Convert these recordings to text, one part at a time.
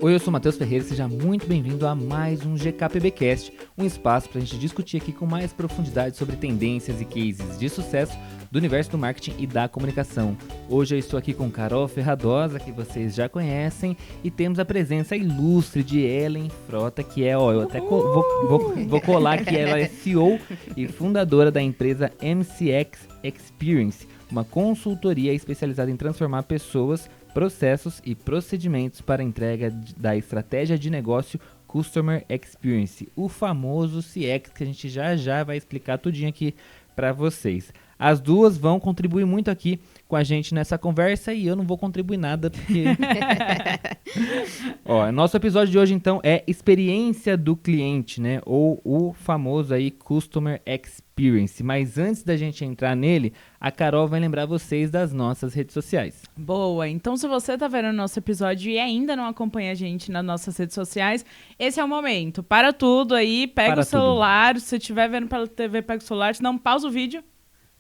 Oi, eu sou o Matheus Ferreira e seja muito bem-vindo a mais um GKPBcast, um espaço para a gente discutir aqui com mais profundidade sobre tendências e cases de sucesso do universo do marketing e da comunicação. Hoje eu estou aqui com Carol Ferradosa, que vocês já conhecem, e temos a presença ilustre de Ellen Frota, que é, eu até vou colar que ela é CEO e fundadora da empresa MCX Experience, uma consultoria especializada em transformar pessoas, processos e procedimentos para a entrega da estratégia de negócio Customer Experience, o famoso CX, que a gente já vai explicar tudinho aqui para vocês. As duas vão contribuir muito aqui com a gente nessa conversa e eu não vou contribuir nada porque... Nosso episódio de hoje então é experiência do cliente, né? Ou o famoso aí Customer Experience. Mas antes da gente entrar nele, a Carol vai lembrar vocês das nossas redes sociais. Boa, então se você tá vendo o nosso episódio e ainda não acompanha a gente nas nossas redes sociais, esse é o momento. Para tudo aí, pega o celular, se estiver vendo pela TV, pega o celular, se não, pausa o vídeo.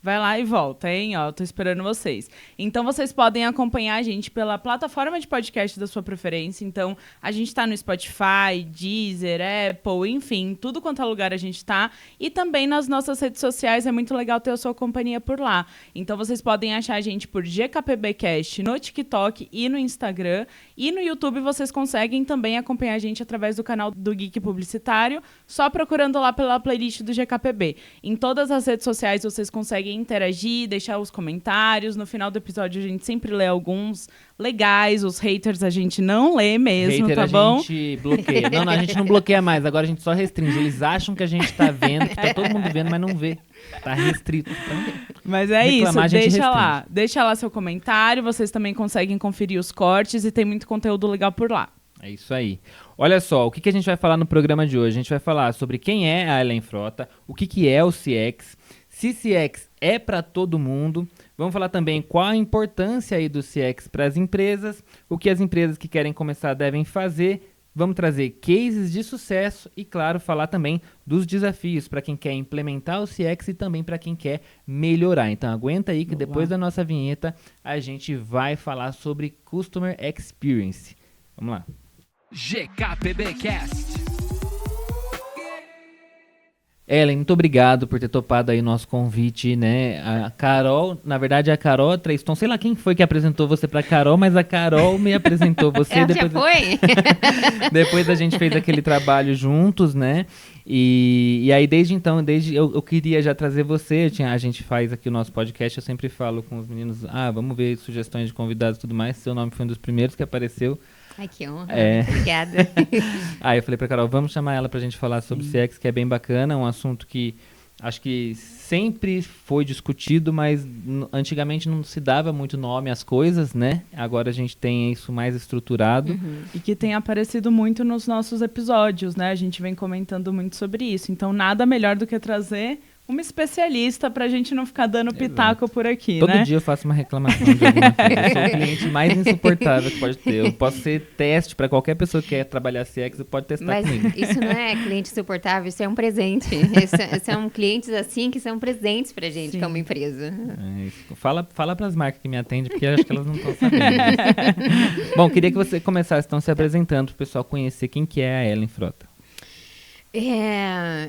Vai lá e volta, hein? Tô esperando vocês. Então, vocês podem acompanhar a gente pela plataforma de podcast da sua preferência. Então, a gente tá no Spotify, Deezer, Apple, enfim, tudo quanto é lugar a gente tá. E também nas nossas redes sociais, é muito legal ter a sua companhia por lá. Então, vocês podem achar a gente por GKPBcast no TikTok e no Instagram. E no YouTube, vocês conseguem também acompanhar a gente através do canal do Geek Publicitário, só procurando lá pela playlist do GKPB. Em todas as redes sociais, vocês conseguem interagir, deixar os comentários. No final do episódio, a gente sempre lê alguns legais. Os haters a gente não lê mesmo, tá bom? A gente bloqueia. Não, a gente não bloqueia mais. Agora a gente só restringe. Eles acham que a gente tá vendo, que tá todo mundo vendo, mas não vê. Tá restrito. Então, mas é isso, deixa lá seu comentário. Vocês também conseguem conferir os cortes e tem muito conteúdo legal por lá. É isso aí. Olha só, o que a gente vai falar no programa de hoje? A gente vai falar sobre quem é a Ellen Frota, o que é o CX, se CX é para todo mundo. Vamos falar também qual a importância aí do CX para as empresas, o que as empresas que querem começar devem fazer. Vamos trazer cases de sucesso e, claro, falar também dos desafios para quem quer implementar o CX e também para quem quer melhorar. Então, aguenta aí que depois da nossa vinheta a gente vai falar sobre Customer Experience. Vamos lá. GKPBcast. Ellen, muito obrigado por ter topado aí o nosso convite, né? A Carol, na verdade a Carol Treiston, sei lá quem foi que apresentou você pra Carol, mas a Carol me apresentou você. Ela depois já foi? Depois a gente fez aquele trabalho juntos, né? E aí desde então, eu queria já trazer você, a gente faz aqui o nosso podcast, eu sempre falo com os meninos, vamos ver sugestões de convidados e tudo mais, seu nome foi um dos primeiros que apareceu. Ai, que honra. Obrigada. Aí eu falei pra Carol, vamos chamar ela pra gente falar sobre CX, que é bem bacana, um assunto que acho que sempre foi discutido, mas antigamente não se dava muito nome às coisas, né? Agora a gente tem isso mais estruturado. Uhum. E que tem aparecido muito nos nossos episódios, né? A gente vem comentando muito sobre isso. Então, nada melhor do que trazer uma especialista pra gente não ficar dando pitaco por aqui, Todo né? dia eu faço uma reclamação de alguma coisa. Eu sou o cliente mais insuportável que pode ter. Eu posso ser teste pra qualquer pessoa que quer trabalhar CX, pode testar comigo. Mas isso não é cliente insuportável, isso é um presente. São clientes assim que são presentes pra gente, Sim. como empresa. Fala pras marcas que me atendem, porque eu acho que elas não estão sabendo. Bom, queria que você começasse então se apresentando pro pessoal conhecer quem que é a Ellen Frota.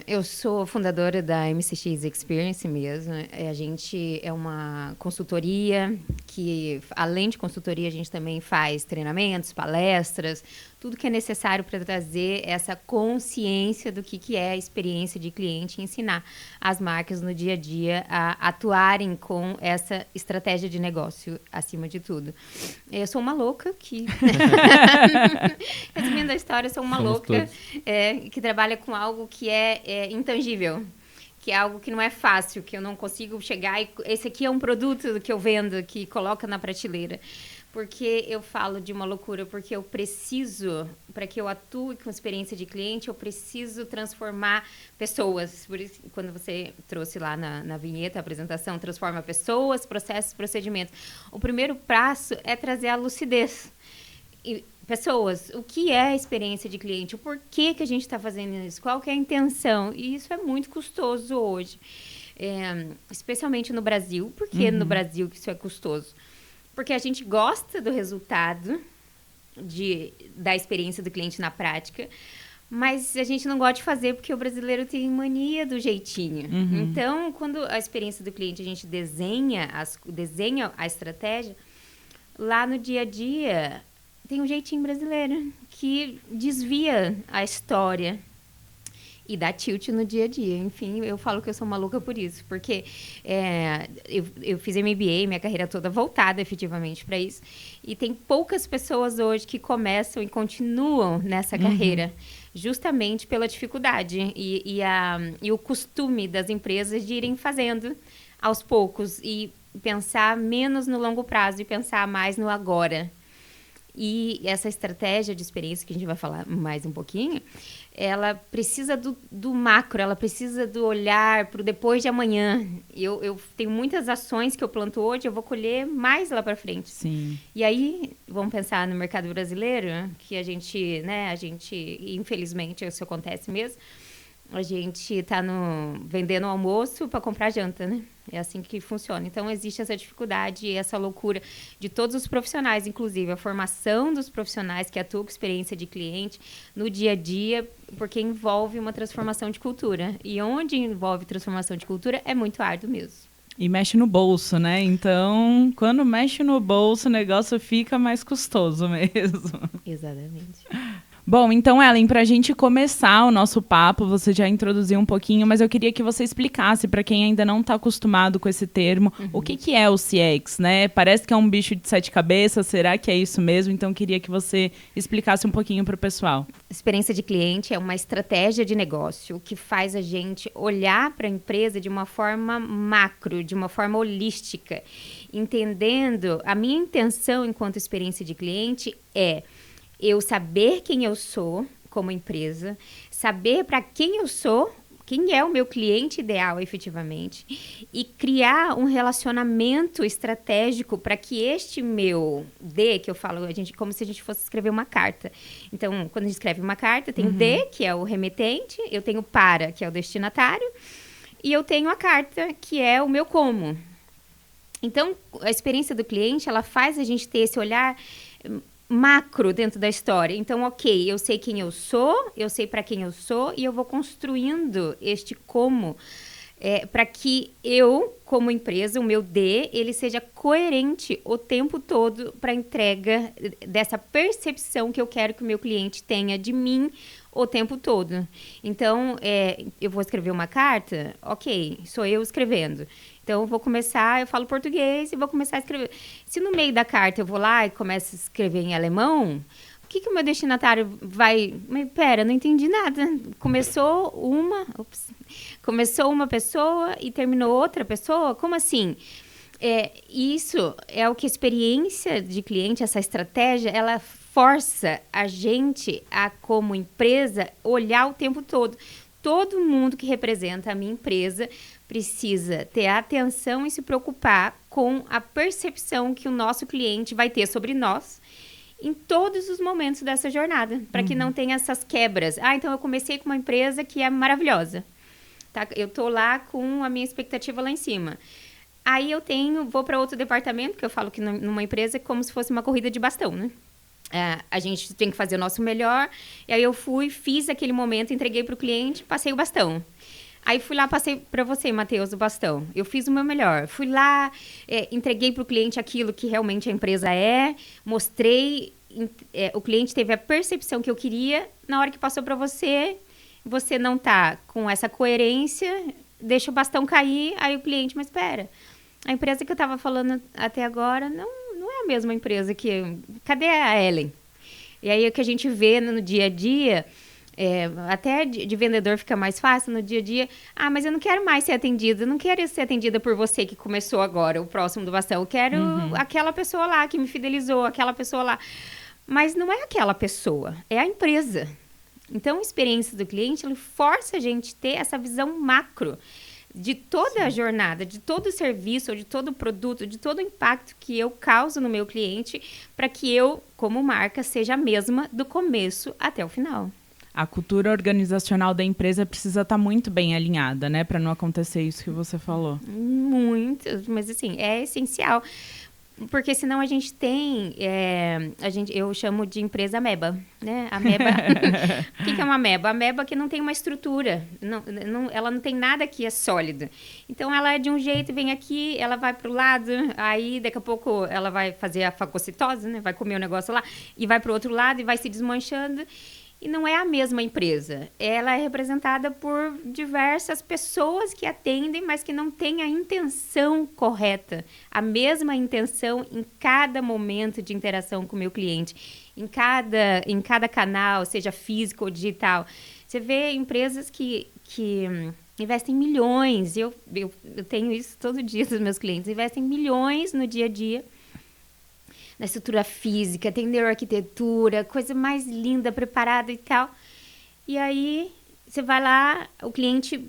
Eu sou fundadora da MCX Experience mesmo. A gente é uma consultoria que, além de consultoria, a gente também faz treinamentos, palestras, tudo que é necessário para trazer essa consciência do que é a experiência de cliente e ensinar as marcas no dia a dia a atuarem com essa estratégia de negócio acima de tudo. Eu sou uma louca que... Resumindo a história, eu sou uma louca que trabalha com algo que é intangível, que é algo que não é fácil, que eu não consigo chegar e esse aqui é um produto que eu vendo, que coloca na prateleira. Porque eu falo de uma loucura, porque eu preciso, para que eu atue com experiência de cliente, eu preciso transformar pessoas. Por isso, quando você trouxe lá na vinheta, a apresentação, transforma pessoas, processos, procedimentos. O primeiro passo é trazer a lucidez. E, pessoas, o que é a experiência de cliente? O porquê que a gente está fazendo isso? Qual que é a intenção? E isso é muito custoso hoje. Especialmente no Brasil. Por que no Brasil que isso é custoso? Porque a gente gosta do resultado, da experiência do cliente na prática, mas a gente não gosta de fazer porque o brasileiro tem mania do jeitinho. Então, quando a experiência do cliente a gente desenha a estratégia, lá no dia a dia tem um jeitinho brasileiro que desvia a história e dá tilt no dia a dia. Enfim, eu falo que eu sou maluca por isso, porque eu fiz MBA, minha carreira toda voltada efetivamente para isso, e tem poucas pessoas hoje que começam e continuam nessa carreira, justamente pela dificuldade e o costume das empresas de irem fazendo aos poucos e pensar menos no longo prazo e pensar mais no agora. E essa estratégia de experiência, que a gente vai falar mais um pouquinho, ela precisa do macro, ela precisa do olhar para o depois de amanhã. Eu tenho muitas ações que eu planto hoje, eu vou colher mais lá para frente. Sim. E aí, vamos pensar no mercado brasileiro, que a gente, infelizmente, isso acontece mesmo, a gente está vendendo almoço para comprar janta, né? É assim que funciona. Então, existe essa dificuldade e essa loucura de todos os profissionais, inclusive a formação dos profissionais que atuam com experiência de cliente no dia a dia, porque envolve uma transformação de cultura. E onde envolve transformação de cultura é muito árduo mesmo. E mexe no bolso, né? Então, quando mexe no bolso, o negócio fica mais custoso mesmo. Exatamente. Bom, então, Ellen, para a gente começar o nosso papo, você já introduziu um pouquinho, mas eu queria que você explicasse para quem ainda não está acostumado com esse termo, o que é o CX, né? Parece que é um bicho de 7 cabeças, será que é isso mesmo? Então, eu queria que você explicasse um pouquinho para o pessoal. Experiência de cliente é uma estratégia de negócio que faz a gente olhar para a empresa de uma forma macro, de uma forma holística, entendendo a minha intenção enquanto experiência de cliente é eu saber quem eu sou como empresa, saber para quem eu sou, quem é o meu cliente ideal efetivamente, e criar um relacionamento estratégico para que este meu D, que eu falo, como se a gente fosse escrever uma carta. Então, quando a gente escreve uma carta, tem o D, que é o remetente, eu tenho o para, que é o destinatário, e eu tenho a carta, que é o meu como. Então, a experiência do cliente, ela faz a gente ter esse olhar macro dentro da história. Então, ok, eu sei quem eu sou, eu sei para quem eu sou e eu vou construindo este como para que eu, como empresa, o meu D, ele seja coerente o tempo todo para a entrega dessa percepção que eu quero que o meu cliente tenha de mim o tempo todo. Então, eu vou escrever uma carta, ok, sou eu escrevendo. Então, eu vou começar, eu falo português e vou começar a escrever. Se no meio da carta eu vou lá e começo a escrever em alemão, o que o meu destinatário vai... Mas, pera, não entendi nada. Começou uma pessoa e terminou outra pessoa? Como assim? Isso é o que a experiência de cliente, essa estratégia, ela força a gente a, como empresa, olhar o tempo todo. Todo mundo que representa a minha empresa precisa ter atenção e se preocupar com a percepção que o nosso cliente vai ter sobre nós em todos os momentos dessa jornada, para que não tenha essas quebras. Então eu comecei com uma empresa que é maravilhosa. Tá? Eu tô lá com a minha expectativa lá em cima. Aí vou para outro departamento, que eu falo que numa empresa é como se fosse uma corrida de bastão, né? A gente tem que fazer o nosso melhor. E aí eu fiz aquele momento, entreguei para o cliente, passei o bastão. Aí fui lá, passei para você, Matheus, o bastão. Eu fiz o meu melhor. Fui lá, entreguei para o cliente aquilo que realmente a empresa mostrei. O cliente teve a percepção que eu queria. Na hora que passou para você, você não tá com essa coerência, deixa o bastão cair. Aí o cliente, mas espera, a empresa que eu estava falando até agora não é a mesma empresa que... Cadê a Ellen? E aí o que a gente vê no dia a dia... até de vendedor fica mais fácil no dia a dia. Mas eu não quero mais ser atendida. Eu não quero ser atendida por você que começou agora, o próximo do bastão. Eu quero aquela pessoa lá que me fidelizou, aquela pessoa lá. Mas não é aquela pessoa, é a empresa. Então, a experiência do cliente, ele força a gente a ter essa visão macro de toda a jornada, de todo o serviço, de todo o produto, de todo o impacto que eu causo no meu cliente, para que eu, como marca, seja a mesma do começo até o final. A cultura organizacional da empresa precisa estar muito bem alinhada, né? Para não acontecer isso que você falou. Muito, mas assim, é essencial. Porque senão a gente tem, eu chamo de empresa ameba, né? Ameba, o que é uma ameba? A ameba que não tem uma estrutura, ela não tem nada que é sólido. Então, ela é de um jeito, vem aqui, ela vai para o lado, aí daqui a pouco ela vai fazer a fagocitose, né? Vai comer o negócio lá, e vai para o outro lado e vai se desmanchando. E não é a mesma empresa. Ela é representada por diversas pessoas que atendem, mas que não têm a intenção correta. A mesma intenção em cada momento de interação com o meu cliente. Em cada canal, seja físico ou digital. Você vê empresas que investem milhões. Eu tenho isso todo dia dos meus clientes. Investem milhões no dia a dia. Na estrutura física, tem neuroarquitetura, coisa mais linda, preparada e tal. E aí, você vai lá, o cliente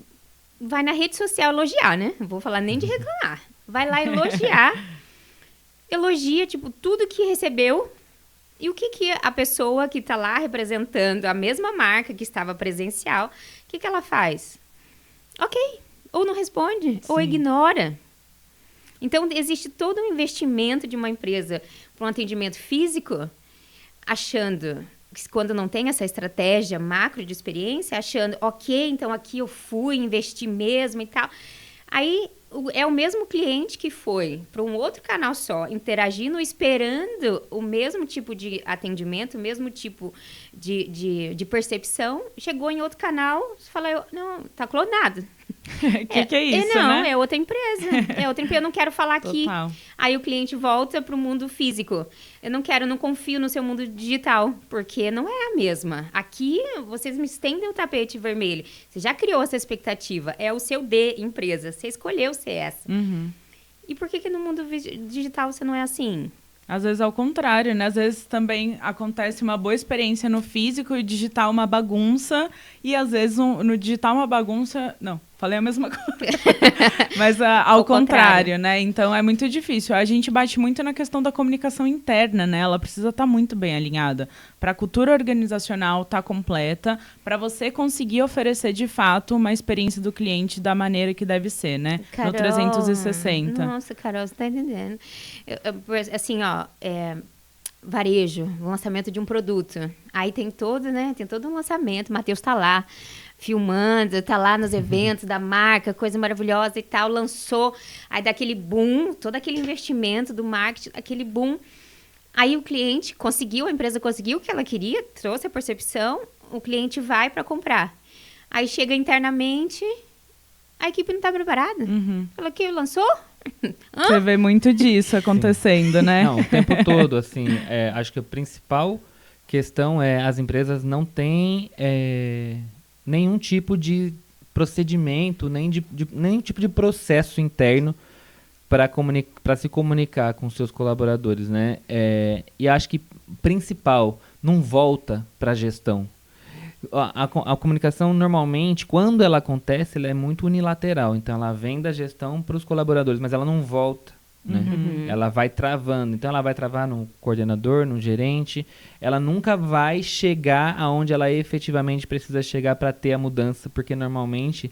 vai na rede social elogiar, né? Não vou falar nem de reclamar. Vai lá elogiar. Elogia, tipo, tudo que recebeu. E o que a pessoa que está lá representando a mesma marca que estava presencial, o que ela faz? Ok. Ou não responde, ou ignora. Então, existe todo um investimento de uma empresa para um atendimento físico, achando que quando não tem essa estratégia macro de experiência, achando, ok, então aqui eu fui, investi mesmo e tal. Aí, é o mesmo cliente que foi para um outro canal só, interagindo, esperando o mesmo tipo de atendimento, o mesmo tipo de percepção, chegou em outro canal, você fala, não, tá clonado. Que é isso, não, né? é outra empresa. Eu não quero falar aqui. Total. Aí o cliente volta para o mundo físico. Eu não confio no seu mundo digital, porque não é a mesma. Aqui, vocês me estendem o tapete vermelho. Você já criou essa expectativa. É o seu empresa. Você escolheu ser essa. Uhum. E por que no mundo digital você não é assim? Às vezes ao contrário, né? Às vezes também acontece uma boa experiência no físico e digital uma bagunça. E às vezes no digital uma bagunça... Não, falei a mesma coisa. Mas ao contrário, né? Então é muito difícil. A gente bate muito na questão da comunicação interna, né? Ela precisa estar muito bem alinhada. Para a cultura organizacional estar completa, para você conseguir oferecer de fato uma experiência do cliente da maneira que deve ser, né? Carol, no 360. Nossa, Carol, você tá entendendo. Assim, ó, varejo, lançamento de um produto. Aí tem todo, né? Tem todo um lançamento. O Matheus tá lá, filmando, tá lá nos eventos da marca, coisa maravilhosa e tal. Lançou, aí dá aquele boom, todo aquele investimento do marketing, aquele boom. Aí o cliente a empresa conseguiu o que ela queria, trouxe a percepção, o cliente vai para comprar. Aí chega internamente, a equipe não tá preparada. Uhum. Fala, que lançou? Você vê muito disso acontecendo, né? Não, o tempo todo, assim, acho que a principal questão é as empresas não têm nenhum tipo de procedimento, nenhum tipo de processo interno para se comunicar com seus colaboradores, né? E acho que principal, não volta para a gestão. A comunicação, normalmente, quando ela acontece, ela é muito unilateral. Então, ela vem da gestão para os colaboradores, mas ela não volta, né? Uhum. Ela vai travando. Então, ela vai travar no coordenador, no gerente. Ela nunca vai chegar aonde ela efetivamente precisa chegar para ter a mudança, porque, normalmente,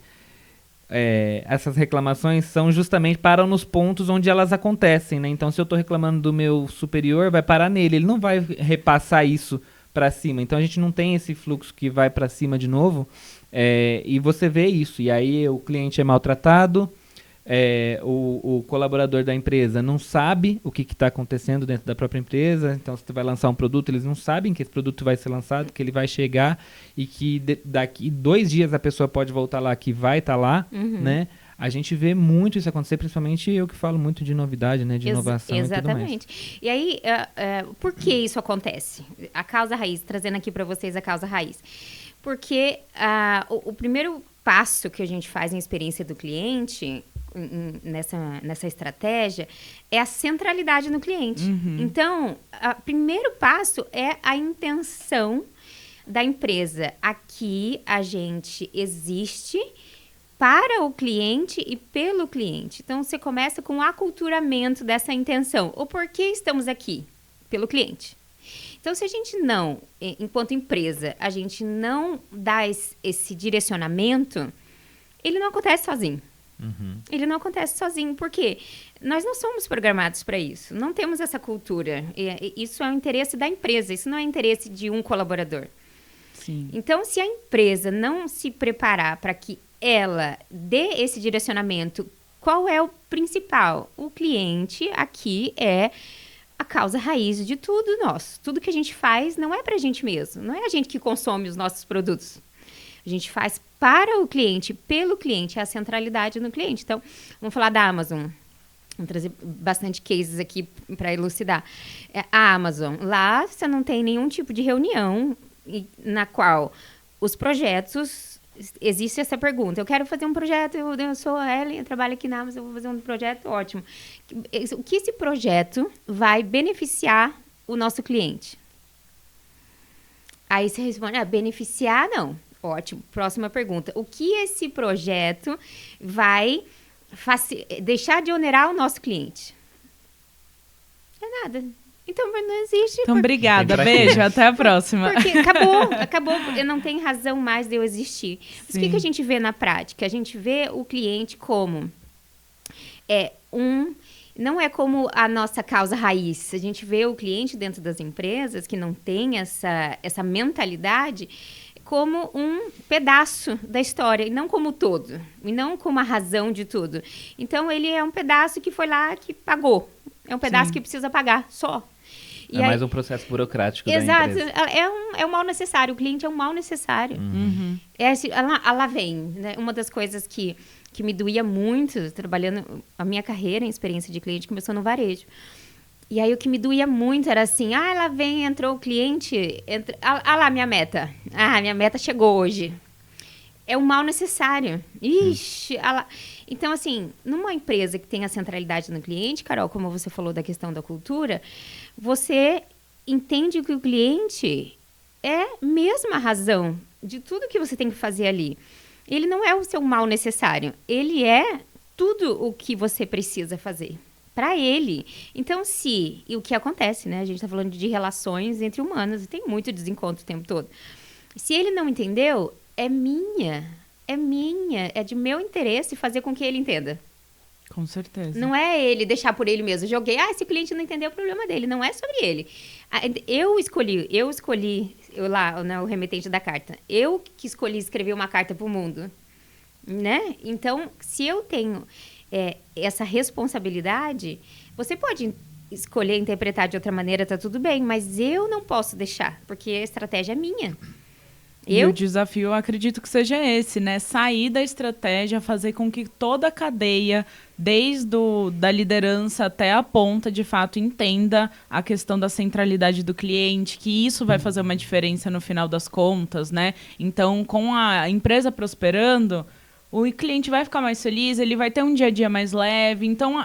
essas reclamações são justamente param nos pontos onde elas acontecem, né? Então, se eu estou reclamando do meu superior, vai parar nele. Ele não vai repassar isso para cima. Então, a gente não tem esse fluxo que vai para cima de novo. E você vê isso. E aí, o cliente é maltratado. O colaborador da empresa não sabe o que está acontecendo dentro da própria empresa. Então, se você vai lançar um produto, eles não sabem que esse produto vai ser lançado, que ele vai chegar e que daqui 2 dias a pessoa pode voltar lá, que vai estar lá, né? A gente vê muito isso acontecer, principalmente eu que falo muito de novidade, né? De inovação exatamente. E tudo mais. E aí, por que isso acontece? A causa raiz, trazendo aqui para vocês a causa raiz. Porque o primeiro passo que a gente faz em experiência do cliente, nessa estratégia, é a centralidade no cliente. Uhum. Então, o primeiro passo é a intenção da empresa. Aqui a gente existe para o cliente e pelo cliente. Então, você começa com o aculturamento dessa intenção. O porquê estamos aqui? Pelo cliente. Então, se a gente não, enquanto empresa, a gente não dá esse direcionamento, ele não acontece sozinho. Uhum. Ele não acontece sozinho. Por quê? Nós não somos programados para isso, não temos essa cultura. Isso é o interesse da empresa, isso não é interesse de um colaborador. Sim. Então, se a empresa não se preparar para que ela dê esse direcionamento, qual é o principal? O cliente aqui é a causa raiz de tudo nosso. Tudo que a gente faz não é para a gente mesmo, não é a gente que consome os nossos produtos. A gente faz para o cliente, pelo cliente, é a centralidade no cliente. Então, vamos falar da Amazon. Vou trazer bastante cases aqui para elucidar. A Amazon, lá você não tem nenhum tipo de reunião na qual os projetos... Existe essa pergunta. Eu quero fazer um projeto, eu sou a Ellen, eu trabalho aqui na Amazon, eu vou fazer um projeto, ótimo. O que esse projeto vai beneficiar o nosso cliente? Aí você responde, beneficiar não. Ótimo. Próxima pergunta. O que esse projeto vai deixar de onerar o nosso cliente? É nada. Então, não existe. Então, obrigada. Beijo. Até a próxima. Porque acabou. Não tem razão mais de eu existir. Mas o que a gente vê na prática? A gente vê o cliente como não é como a nossa causa raiz. A gente vê o cliente dentro das empresas que não tem essa mentalidade como um pedaço da história, e não como todo, e não como a razão de tudo. Então, ele é um pedaço que foi lá, que pagou. É um pedaço que precisa pagar, só. É mais um processo burocrático da empresa. Exato. É um mal necessário. O cliente é um mal necessário. Uhum. Lá vem, né? Uma das coisas que me doía muito, trabalhando... A minha carreira em experiência de cliente começou no varejo. E aí, o que me doía muito era assim... lá vem, entrou o cliente... lá, minha meta. Minha meta chegou hoje. É um mal necessário. Ixi, Então, assim, numa empresa que tem a centralidade no cliente, Carol, como você falou da questão da cultura, você entende que o cliente é mesmo a razão de tudo que você tem que fazer ali. Ele não é o seu mal necessário. Ele é tudo o que você precisa fazer para ele. Então, e o que acontece, né? A gente está falando de relações entre humanos e tem muito desencontro o tempo todo. Se ele não entendeu, é de meu interesse fazer com que ele entenda. Com certeza. Não é ele deixar por ele mesmo. Joguei, se o cliente não entendeu, é o problema dele. Não é sobre ele. Eu escolhi lá, né, o remetente da carta. Eu que escolhi escrever uma carta para o mundo. Né? Então, se eu tenho essa responsabilidade, você pode escolher interpretar de outra maneira, tá tudo bem. Mas eu não posso deixar, porque a estratégia é minha. E o desafio, eu acredito que seja esse, né? Sair da estratégia, fazer com que toda a cadeia, desde da liderança até a ponta, de fato, entenda a questão da centralidade do cliente, que isso vai fazer uma diferença no final das contas, né? Então, com a empresa prosperando, o cliente vai ficar mais feliz, ele vai ter um dia a dia mais leve. Então,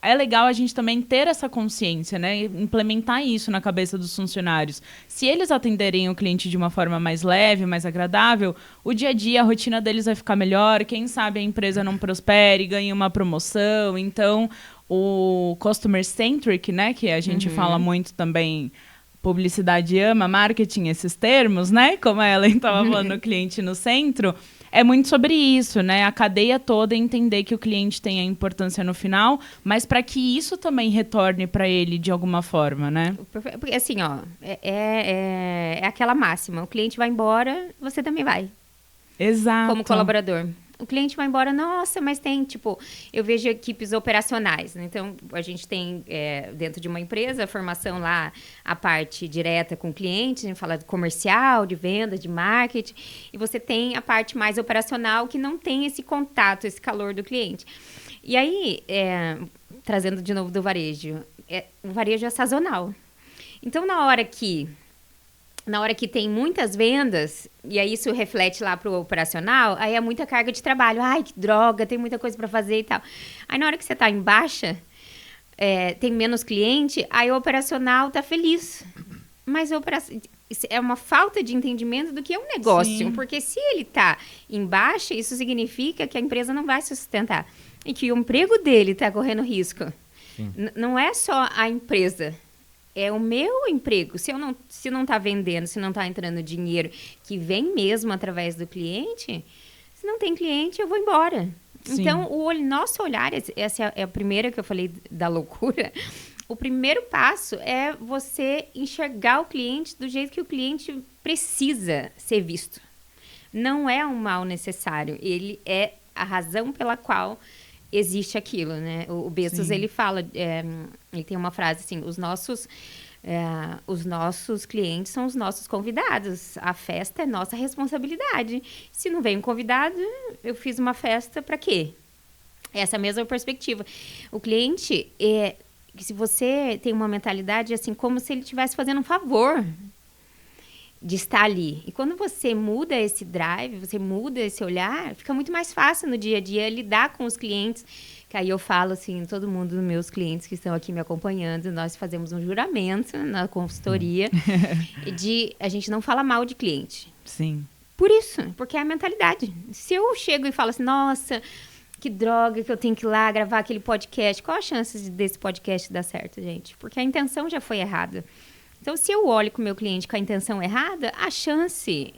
é legal a gente também ter essa consciência, né? Implementar isso na cabeça dos funcionários. Se eles atenderem o cliente de uma forma mais leve, mais agradável, o dia a dia, a rotina deles vai ficar melhor. Quem sabe a empresa não prospere, ganhe uma promoção. Então, o customer centric, né? Que a gente fala muito também, publicidade ama, marketing, esses termos, né? Como a Ellen estava falando, o cliente no centro. É muito sobre isso, né? A cadeia toda entender que o cliente tem a importância no final, mas para que isso também retorne para ele de alguma forma, né? Porque assim, é aquela máxima. O cliente vai embora, você também vai. Exato. Como colaborador. O cliente vai embora, nossa, mas tem, eu vejo equipes operacionais, né? Então, a gente tem, dentro de uma empresa, a formação lá, a parte direta com o cliente, a gente fala de comercial, de venda, de marketing, e você tem a parte mais operacional que não tem esse contato, esse calor do cliente. E aí, trazendo de novo do varejo, o varejo é sazonal. Então, na hora que tem muitas vendas, e aí isso reflete lá pro operacional, aí é muita carga de trabalho. Ai, que droga, tem muita coisa para fazer e tal. Aí na hora que você tá em baixa, tem menos cliente, aí o operacional tá feliz. Mas é uma falta de entendimento do que é um negócio. Sim. Porque se ele tá em baixa, isso significa que a empresa não vai se sustentar. E que o emprego dele tá correndo risco. Não é só a empresa. É o meu emprego. Se não está vendendo, se não está entrando dinheiro que vem mesmo através do cliente, se não tem cliente, eu vou embora. Sim. Então, nosso olhar, essa é a primeira que eu falei da loucura. O primeiro passo é você enxergar o cliente do jeito que o cliente precisa ser visto. Não é um mal necessário, ele é a razão pela qual existe aquilo, né? O Bezos, ele fala, ele tem uma frase assim, os nossos clientes são os nossos convidados. A festa é nossa responsabilidade. Se não vem um convidado, eu fiz uma festa para quê? Essa mesma perspectiva. O cliente, se você tem uma mentalidade assim, como se ele estivesse fazendo um favor de estar ali. E quando você muda esse drive, você muda esse olhar, fica muito mais fácil no dia a dia lidar com os clientes. Que aí eu falo assim, todo mundo dos meus clientes que estão aqui me acompanhando, nós fazemos um juramento na consultoria de a gente não fala mal de cliente. Sim. Por isso, porque é a mentalidade. Se eu chego e falo assim, nossa, que droga que eu tenho que ir lá gravar aquele podcast, qual a chance desse podcast dar certo, gente? Porque a intenção já foi errada. Então, se eu olho com o meu cliente com a intenção errada, a chance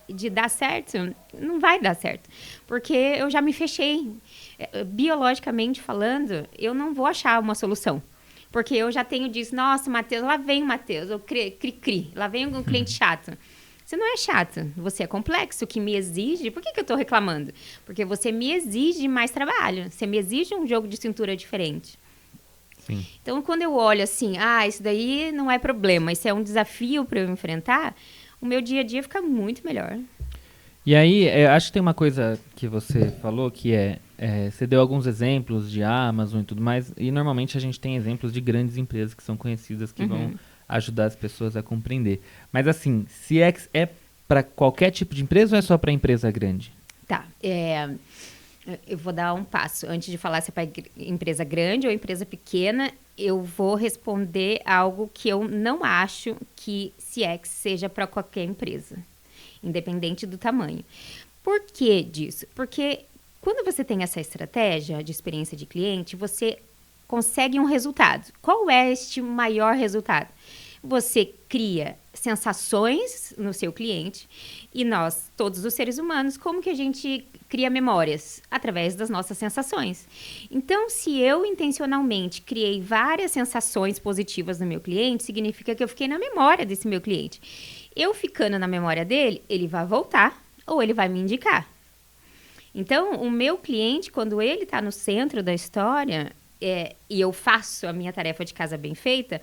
de dar certo não vai dar certo. Porque eu já me fechei. Biologicamente falando, eu não vou achar uma solução. Porque eu já tenho disso, nossa, Matheus, lá vem o Matheus, eu cri-cri, lá vem um cliente chato. Você não é chato, você é complexo, o que me exige... Por que eu estou reclamando? Porque você me exige mais trabalho, você me exige um jogo de cintura diferente. Sim. Então, quando eu olho assim, isso daí não é problema, isso é um desafio para eu enfrentar, o meu dia a dia fica muito melhor. E aí, acho que tem uma coisa que você falou que você deu alguns exemplos de Amazon e tudo mais, e normalmente a gente tem exemplos de grandes empresas que são conhecidas, que vão ajudar as pessoas a compreender. Mas assim, CX é para qualquer tipo de empresa ou é só para empresa grande? Tá, eu vou dar um passo. Antes de falar se é para empresa grande ou empresa pequena, eu vou responder algo que eu não acho que CX seja para qualquer empresa, independente do tamanho. Por que disso? Porque quando você tem essa estratégia de experiência de cliente, você consegue um resultado. Qual é este maior resultado? Você cria sensações no seu cliente e nós, todos os seres humanos, como que a gente cria memórias? Através das nossas sensações. Então, se eu intencionalmente criei várias sensações positivas no meu cliente, significa que eu fiquei na memória desse meu cliente. Eu ficando na memória dele, ele vai voltar ou ele vai me indicar. Então, o meu cliente, quando ele está no centro da história e eu faço a minha tarefa de casa bem feita,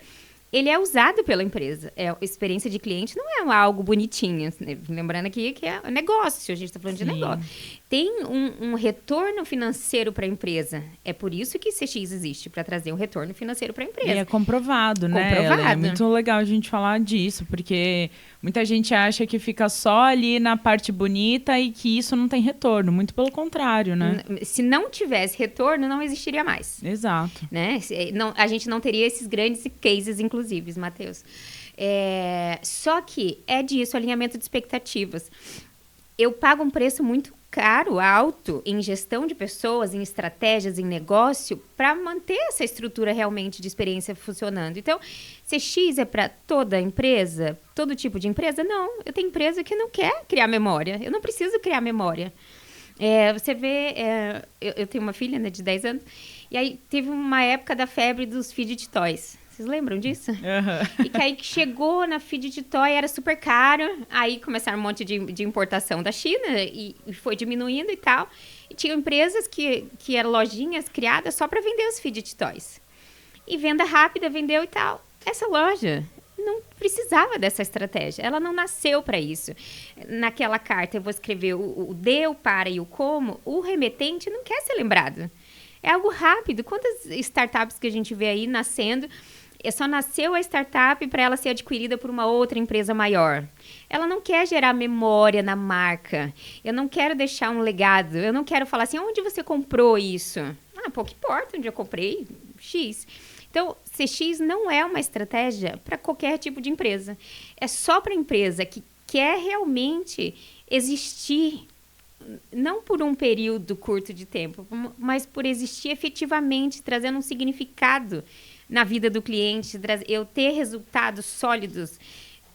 ele é usado pela empresa. A experiência de cliente não é algo bonitinho. Né? Lembrando aqui que é negócio, a gente está falando de negócio. Tem um retorno financeiro para a empresa. É por isso que CX existe, para trazer um retorno financeiro para a empresa. E é comprovado, né? É muito legal a gente falar disso, porque muita gente acha que fica só ali na parte bonita e que isso não tem retorno. Muito pelo contrário, né? Se não tivesse retorno, não existiria mais. Exato. Né? A gente não teria esses grandes cases, inclusive, Matheus. Só que é disso, alinhamento de expectativas. Eu pago um preço muito caro, alto, em gestão de pessoas, em estratégias, em negócio, para manter essa estrutura realmente de experiência funcionando. Então, CX é para toda empresa, todo tipo de empresa? Não, eu tenho empresa que não quer criar memória. Eu não preciso criar memória. Você vê, eu tenho uma filha, né, de 10 anos, e aí teve uma época da febre dos fidget toys. Vocês lembram disso? E que aí chegou na fidget toy, era super caro. Aí começaram um monte de importação da China e foi diminuindo e tal. E tinham empresas que eram lojinhas criadas só para vender os fidget toys. E venda rápida, vendeu e tal. Essa loja não precisava dessa estratégia. Ela não nasceu para isso. Naquela carta eu vou escrever o de, o para e o como. O remetente não quer ser lembrado. É algo rápido. Quantas startups que a gente vê aí nascendo... Só nasceu a startup para ela ser adquirida por uma outra empresa maior. Ela não quer gerar memória na marca. Eu não quero deixar um legado. Eu não quero falar assim, onde você comprou isso? Pouco importa onde eu comprei, X. Então, CX não é uma estratégia para qualquer tipo de empresa. É só para a empresa que quer realmente existir, não por um período curto de tempo, mas por existir efetivamente, trazendo um significado na vida do cliente, eu ter resultados sólidos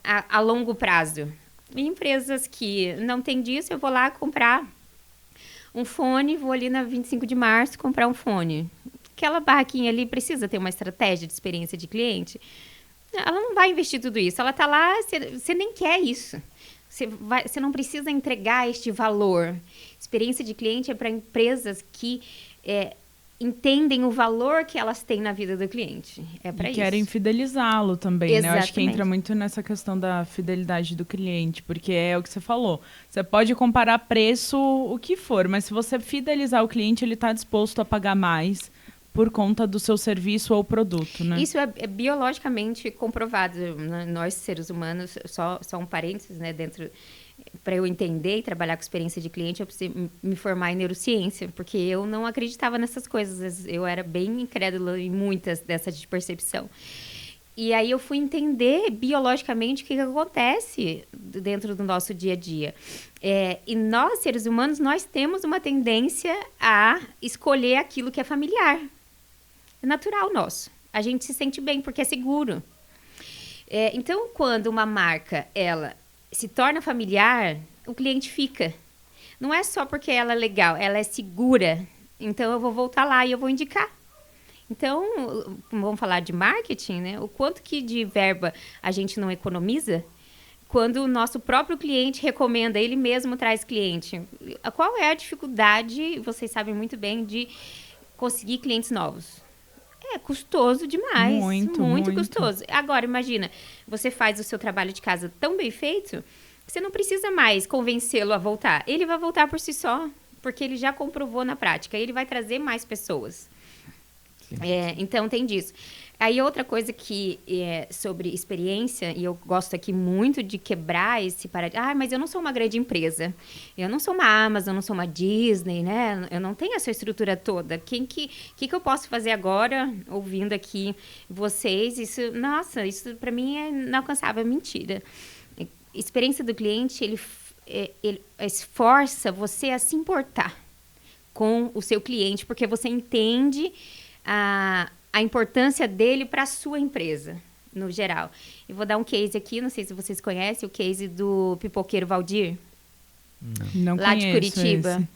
a longo prazo. Em empresas que não tem disso, eu vou lá comprar um fone, vou ali na 25 de março comprar um fone. Aquela barraquinha ali precisa ter uma estratégia de experiência de cliente? Ela não vai investir tudo isso. Ela está lá, você nem quer isso. Você não precisa entregar este valor. Experiência de cliente é para empresas que entendem o valor que elas têm na vida do cliente. É para isso. E querem fidelizá-lo também, Exatamente. né? Eu acho que entra muito nessa questão da fidelidade do cliente, porque é o que você falou. Você pode comparar preço, o que for, mas se você fidelizar o cliente, ele está disposto a pagar mais por conta do seu serviço ou produto, né? Isso é biologicamente comprovado. Nós, seres humanos, só um parênteses, né? Para eu entender e trabalhar com experiência de cliente, eu preciso me formar em neurociência, porque eu não acreditava nessas coisas. Eu era bem incrédula em muitas dessas de percepção. E aí eu fui entender biologicamente o que acontece dentro do nosso dia a dia. E nós, seres humanos, nós temos uma tendência a escolher aquilo que é familiar. É natural nosso. A gente se sente bem porque é seguro. Então, quando uma marca, ela se torna familiar, o cliente fica. Não é só porque ela é legal, ela é segura. Então, eu vou voltar lá e eu vou indicar. Então, vamos falar de marketing, né? O quanto que de verba a gente não economiza quando o nosso próprio cliente recomenda, ele mesmo traz cliente. Qual é a dificuldade, vocês sabem muito bem, de conseguir clientes novos? É custoso demais. Muito custoso. Agora, imagina, você faz o seu trabalho de casa tão bem feito, que você não precisa mais convencê-lo a voltar. Ele vai voltar por si só, porque ele já comprovou na prática. Ele vai trazer mais pessoas. Então, tem disso. Aí, outra coisa que é sobre experiência, e eu gosto aqui muito de quebrar esse paradigma. Mas eu não sou uma grande empresa. Eu não sou uma Amazon, eu não sou uma Disney, né? Eu não tenho essa estrutura toda. Que eu posso fazer agora, ouvindo aqui vocês? Isso para mim é inalcançável, é mentira. Experiência do cliente, ele esforça você a se importar com o seu cliente, porque você entende a importância dele para a sua empresa, no geral. Eu vou dar um case aqui, não sei se vocês conhecem, o case do pipoqueiro Valdir. Não lá conheço de Curitiba.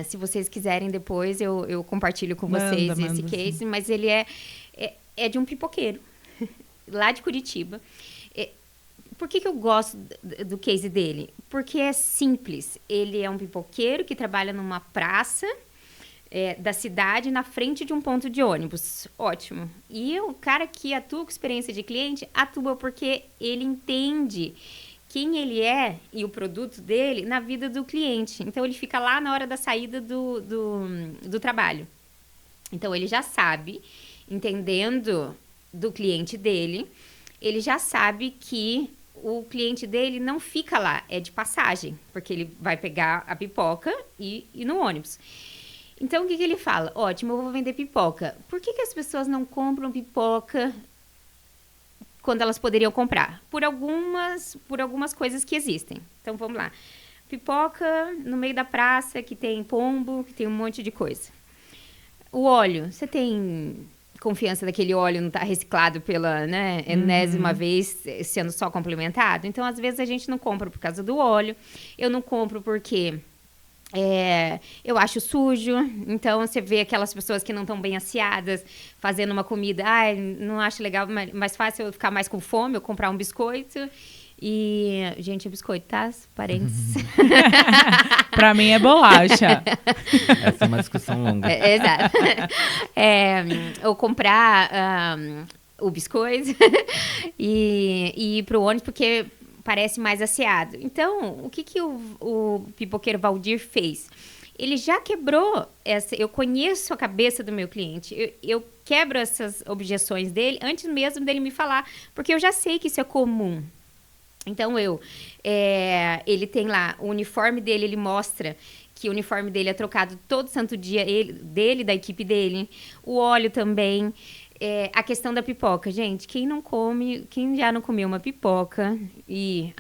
Se vocês quiserem depois, eu compartilho com vocês esse case, sim. Mas ele é de um pipoqueiro, lá de Curitiba. Por que eu gosto do case dele? Porque é simples. Ele é um pipoqueiro que trabalha numa praça da cidade, na frente de um ponto de ônibus. Ótimo. E o cara que atua com experiência de cliente, atua porque ele entende quem ele é e o produto dele na vida do cliente. Então, ele fica lá na hora da saída do trabalho. Então, ele já sabe, entendendo do cliente dele, ele já sabe que o cliente dele não fica lá, é de passagem, porque ele vai pegar a pipoca e ir no ônibus. Então, o que ele fala? Ótimo, eu vou vender pipoca. Por que as pessoas não compram pipoca quando elas poderiam comprar? Por algumas coisas que existem. Então, vamos lá. Pipoca no meio da praça, que tem pombo, que tem um monte de coisa. O óleo, você tem confiança daquele óleo não estar reciclado pela enésima vez, sendo só complementado? Então, às vezes, a gente não compra por causa do óleo. Eu não compro porque eu acho sujo. Então, você vê aquelas pessoas que não estão bem aciadas fazendo uma comida. Não acho legal, mais fácil eu ficar mais com fome, eu comprar um biscoito. E, gente, é biscoito, tá? Parênteses. Pra mim é bolacha. Essa é uma discussão longa. Exato. Ou comprar o biscoito e ir pro ônibus, porque parece mais aciado. Então, o que o pipoqueiro Valdir fez? Ele já quebrou eu conheço a cabeça do meu cliente. Eu quebro essas objeções dele antes mesmo dele me falar, porque eu já sei que isso é comum. Então, ele tem lá o uniforme dele, ele mostra que o uniforme dele é trocado todo santo dia, da equipe dele. O óleo também. A questão da pipoca, gente, quem já não comeu uma pipoca e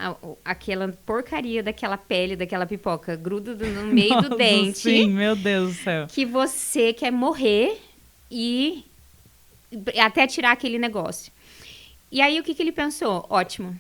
aquela porcaria daquela pele daquela pipoca gruda no meio do dente. Sim, meu Deus do céu. Que você quer morrer e até tirar aquele negócio. E aí, o que ele pensou? Ótimo.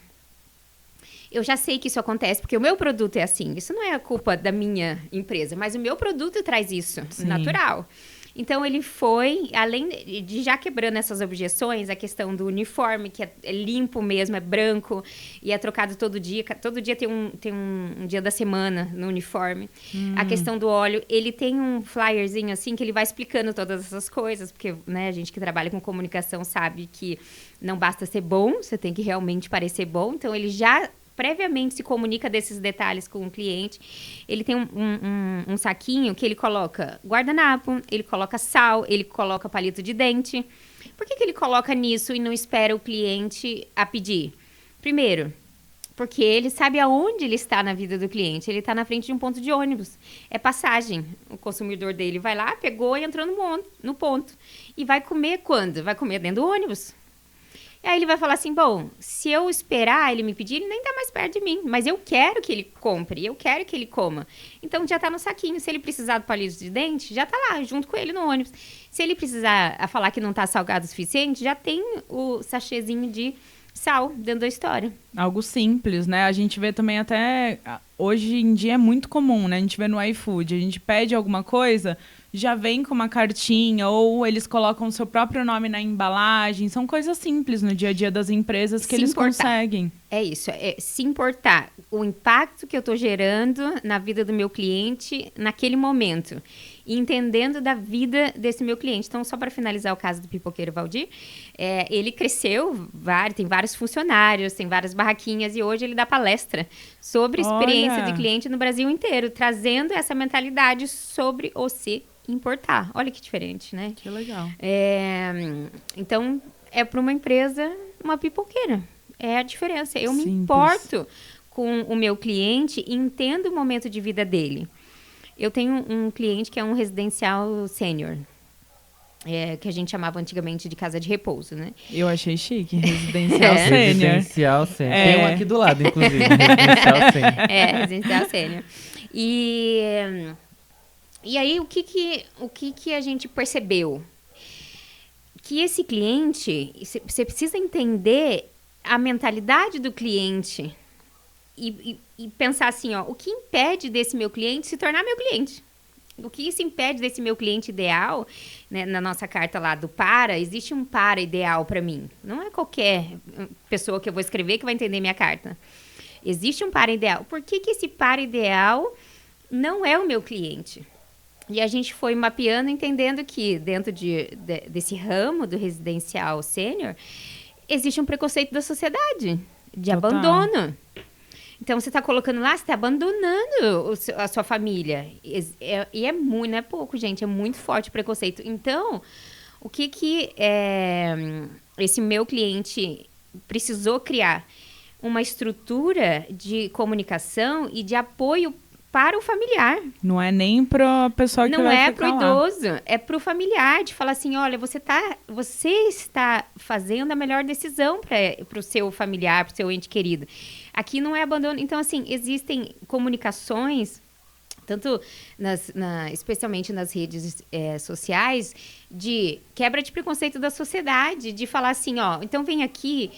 eu já sei que isso acontece, porque o meu produto é assim. Isso não é a culpa da minha empresa, mas o meu produto traz isso, natural. Então, ele foi, além de já quebrando essas objeções, a questão do uniforme, que é limpo mesmo, é branco e é trocado todo dia. Todo dia tem um dia da semana no uniforme. A questão do óleo, ele tem um flyerzinho assim, que ele vai explicando todas essas coisas, porque, né, a gente que trabalha com comunicação sabe que não basta ser bom, você tem que realmente parecer bom. Então, ele já previamente se comunica desses detalhes com o cliente. Ele tem um saquinho que ele coloca guardanapo, ele coloca sal, ele coloca palito de dente. Por que ele coloca nisso e não espera o cliente a pedir? Primeiro, porque ele sabe aonde ele está na vida do cliente. Ele está na frente de um ponto de ônibus. É passagem. O consumidor dele vai lá, pegou e entrou no ponto. E vai comer quando? Vai comer dentro do ônibus. E aí ele vai falar assim, bom, se eu esperar ele me pedir, ele nem tá mais perto de mim. Mas eu quero que ele compre, eu quero que ele coma. Então, já tá no saquinho. Se ele precisar do palito de dente, já tá lá, junto com ele no ônibus. Se ele precisar falar que não tá salgado o suficiente, já tem o sachêzinho de sal dentro da história. Algo simples, né? A gente vê também até... Hoje em dia é muito comum, né? A gente vê no iFood, a gente pede alguma coisa... já vem com uma cartinha, ou eles colocam o seu próprio nome na embalagem. São coisas simples no dia a dia das empresas que eles conseguem. É isso, é se importar o impacto que eu estou gerando na vida do meu cliente naquele momento. E entendendo da vida desse meu cliente. Então, só para finalizar o caso do Pipoqueiro Valdir, ele cresceu, tem vários funcionários, tem várias barraquinhas, e hoje ele dá palestra sobre experiência de cliente no Brasil inteiro, trazendo essa mentalidade sobre o se importar. Olha que diferente, né? Que legal. Então, é para uma empresa, uma pipoqueira. É a diferença. Eu Simples. Me importo com o meu cliente e entendo o momento de vida dele. Eu tenho um cliente que é um residencial sênior. Que a gente chamava antigamente de casa de repouso, né? Eu achei chique, residencial sênior. Residencial sênior. Tem um aqui do lado, inclusive, residencial sênior. Residencial sênior. E aí, o que a gente percebeu? Que esse cliente, você precisa entender a mentalidade do cliente e pensar assim, ó, o que impede desse meu cliente se tornar meu cliente? O que isso impede desse meu cliente ideal, né, na nossa carta lá do para, existe um para ideal para mim. Não é qualquer pessoa que eu vou escrever que vai entender minha carta. Existe um para ideal. Por que esse para ideal não é o meu cliente? E a gente foi mapeando, entendendo que dentro desse ramo do residencial sênior, existe um preconceito da sociedade, de abandono. Então, você está colocando lá, você está abandonando a sua família. E é muito, não é pouco, gente, é muito forte o preconceito. Então, o que esse meu cliente precisou criar? Uma estrutura de comunicação e de apoio para o familiar. Não é nem para a pessoa que vai ficar lá. Não é para o idoso, é para o familiar, de falar assim, olha, você está fazendo a melhor decisão para o seu familiar, para o seu ente querido. Aqui não é abandono. Então, assim, existem comunicações, tanto especialmente nas redes sociais, de quebra de preconceito da sociedade, de falar assim, ó, então vem aqui,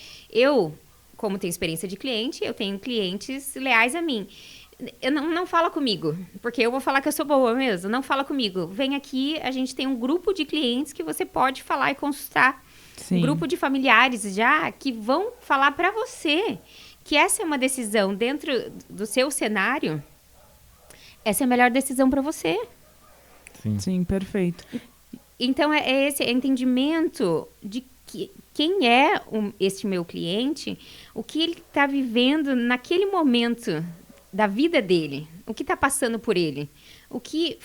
como tenho experiência de cliente, eu tenho clientes leais a mim. Não fala comigo, porque eu vou falar que eu sou boa mesmo. Não fala comigo. Vem aqui, a gente tem um grupo de clientes que você pode falar e consultar. Sim. Um grupo de familiares já que vão falar para você que essa é uma decisão dentro do seu cenário. Essa é a melhor decisão para você. Sim, perfeito. Então, é esse entendimento de quem é esse meu cliente, o que ele está vivendo naquele momento da vida dele, o que está passando por ele, o que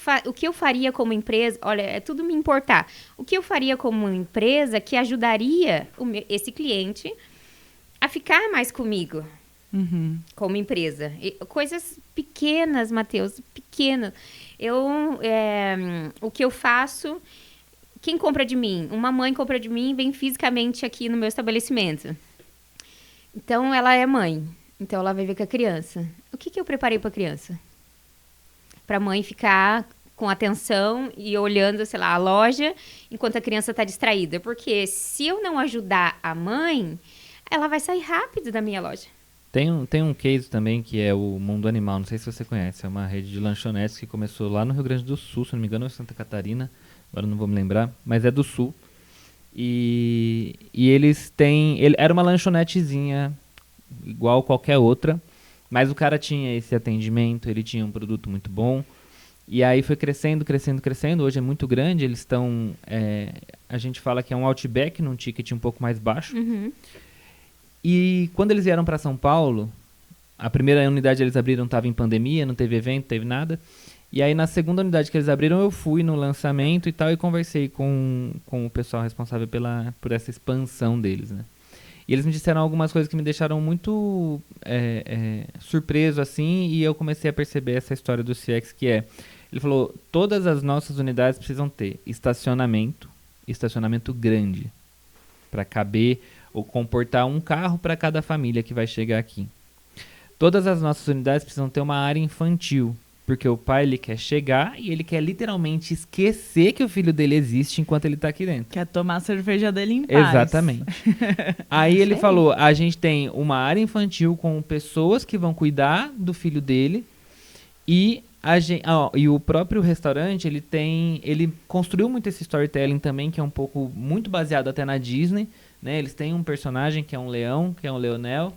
eu faria como empresa, olha, é tudo me importar, o que eu faria como empresa que ajudaria esse cliente a ficar mais comigo, como empresa. Coisas pequenas, Matheus, pequenas. O que eu faço, quem compra de mim? Uma mãe compra de mim e vem fisicamente aqui no meu estabelecimento. Então, ela é mãe. Então, ela vai ver com a criança. O que eu preparei para a criança? Para a mãe ficar com atenção e olhando, sei lá, a loja, enquanto a criança está distraída. Porque se eu não ajudar a mãe, ela vai sair rápido da minha loja. Tem um case também que é o Mundo Animal, não sei se você conhece, é uma rede de lanchonetes que começou lá no Rio Grande do Sul, se não me engano, ou em Santa Catarina, agora não vou me lembrar, mas é do Sul. E eles têm... Era uma lanchonetezinha igual qualquer outra, mas o cara tinha esse atendimento, ele tinha um produto muito bom. E aí foi crescendo, hoje é muito grande, eles estão... a gente fala que é um Outback num ticket um pouco mais baixo. Uhum. E quando eles vieram para São Paulo, a primeira unidade eles abriram estava em pandemia, não teve evento, não teve nada. E aí na segunda unidade que eles abriram, eu fui no lançamento e tal, e conversei com o pessoal responsável por essa expansão deles, né? E eles me disseram algumas coisas que me deixaram muito surpreso, assim, e eu comecei a perceber essa história do CX, que é... Ele falou, todas as nossas unidades precisam ter estacionamento grande, para caber ou comportar um carro para cada família que vai chegar aqui. Todas as nossas unidades precisam ter uma área infantil, porque o pai ele quer chegar e ele quer literalmente esquecer que o filho dele existe enquanto ele está aqui dentro. Quer tomar a cerveja dele em paz. Exatamente. Aí ele falou, a gente tem uma área infantil com pessoas que vão cuidar do filho dele e e o próprio restaurante, ele construiu muito esse storytelling também, que é um pouco, muito baseado até na Disney, né? Eles têm um personagem que é um leão, que é um leonel.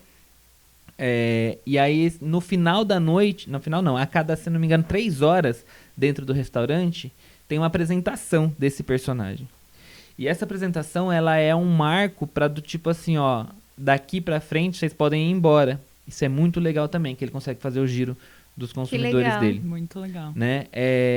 E aí, no final da noite, no final não, a cada, se não me engano, 3 horas dentro do restaurante, tem uma apresentação desse personagem. E essa apresentação, ela é um marco para do tipo assim, ó, daqui pra frente vocês podem ir embora. Isso é muito legal também, que ele consegue fazer o giro dos consumidores dele. Muito legal. Né?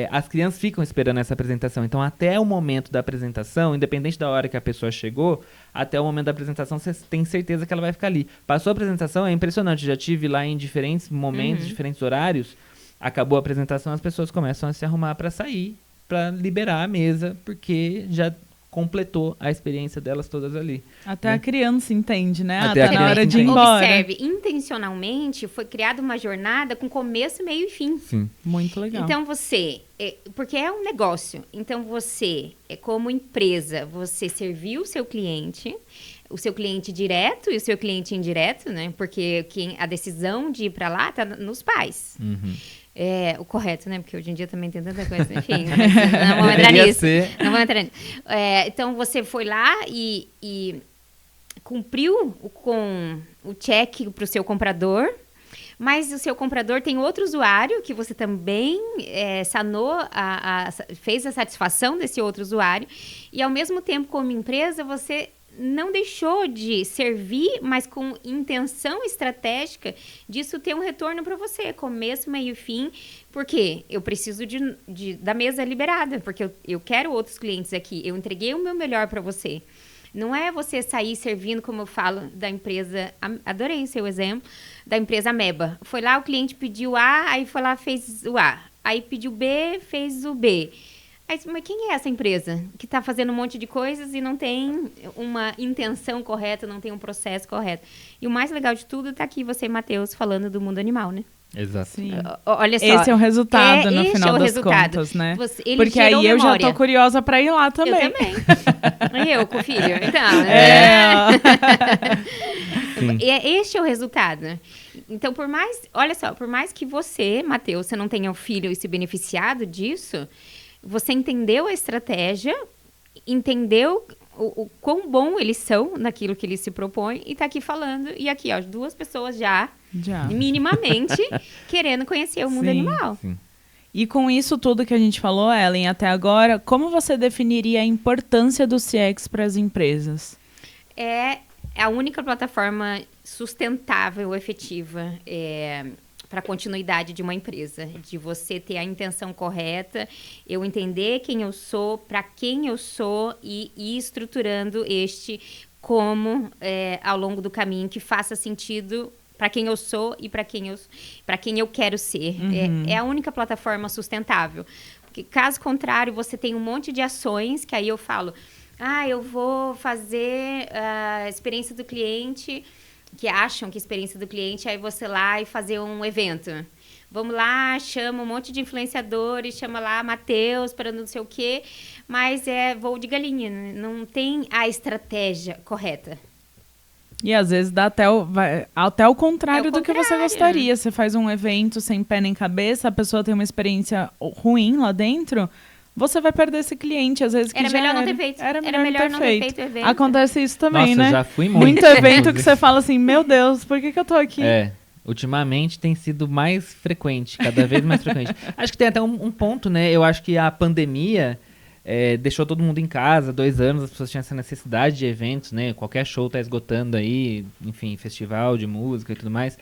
As crianças ficam esperando essa apresentação. Então, até o momento da apresentação, independente da hora que a pessoa chegou, até o momento da apresentação, você tem certeza que ela vai ficar ali. Passou a apresentação, é impressionante. Já tive lá em diferentes momentos, diferentes horários. Acabou a apresentação, as pessoas começam a se arrumar para sair, para liberar a mesa, porque já completou a experiência delas todas ali. Até a criança entende, né? Até tá na hora de ir embora. Observe, intencionalmente foi criada uma jornada com começo, meio e fim. Sim. Muito legal. Então porque é um negócio, então você, como empresa, você serviu o seu cliente direto e o seu cliente indireto, né? Porque a decisão de ir para lá tá nos pais. Uhum. O correto, né? Porque hoje em dia também tem tanta coisa, enfim. Não vamos entrar nisso. Não vamos entrar nisso. Então, você foi lá e cumpriu com o check para o seu comprador, mas o seu comprador tem outro usuário que você também sanou, fez a satisfação desse outro usuário, e ao mesmo tempo, como empresa, você não deixou de servir, mas com intenção estratégica disso ter um retorno para você, começo, meio e fim, porque eu preciso da mesa liberada, porque eu quero outros clientes aqui, eu entreguei o meu melhor para você. Não é você sair servindo, como eu falo, da empresa, adorei o seu exemplo, da empresa Ameba. Foi lá, o cliente pediu A, aí foi lá, fez o A. Aí pediu B, fez o B. Aí, mas quem é essa empresa que está fazendo um monte de coisas e não tem uma intenção correta, não tem um processo correto? E o mais legal de tudo está aqui você, Matheus, falando do mundo animal, né? Exato. Sim. Olha só. Esse é o resultado, no final das contas, né? Porque aí eu já tô curiosa para ir lá também. Eu também. Eu com o filho. Então, este é o resultado. Então, por mais que você, Matheus, você não tenha um filho e se beneficiado disso, você entendeu a estratégia, entendeu o quão bom eles são naquilo que eles se propõem e tá aqui falando. E aqui, ó, 2 pessoas já. Minimamente, querendo conhecer o mundo animal. Sim. E com isso tudo que a gente falou, Ellen, até agora, como você definiria a importância do CX para as empresas? É a única plataforma sustentável, efetiva, para a continuidade de uma empresa, de você ter a intenção correta, eu entender quem eu sou, para quem eu sou e ir estruturando como ao longo do caminho que faça sentido para quem eu sou e para quem eu quero ser. Uhum. É a única plataforma sustentável. Porque, caso contrário, você tem um monte de ações que aí eu falo, eu vou fazer a experiência do cliente, que acham que a experiência do cliente é você lá e fazer um evento. Vamos lá, chama um monte de influenciadores, chama lá Matheus para não sei o quê, mas é voo de galinha, não tem a estratégia correta. E às vezes dá até o contrário do que você gostaria. Você faz um evento sem pé nem cabeça, a pessoa tem uma experiência ruim lá dentro, você vai perder esse cliente. Às vezes que era melhor não ter feito. Era melhor não ter feito o evento. Acontece isso também, Nossa, né? já fui muito evento que você fala assim, meu Deus, por que eu tô aqui? Ultimamente tem sido mais frequente, cada vez mais frequente. Acho que tem até um ponto, né? Eu acho que a pandemia deixou todo mundo em casa, 2 anos, as pessoas tinham essa necessidade de eventos, né? Qualquer show tá esgotando aí, enfim, festival de música e tudo mais.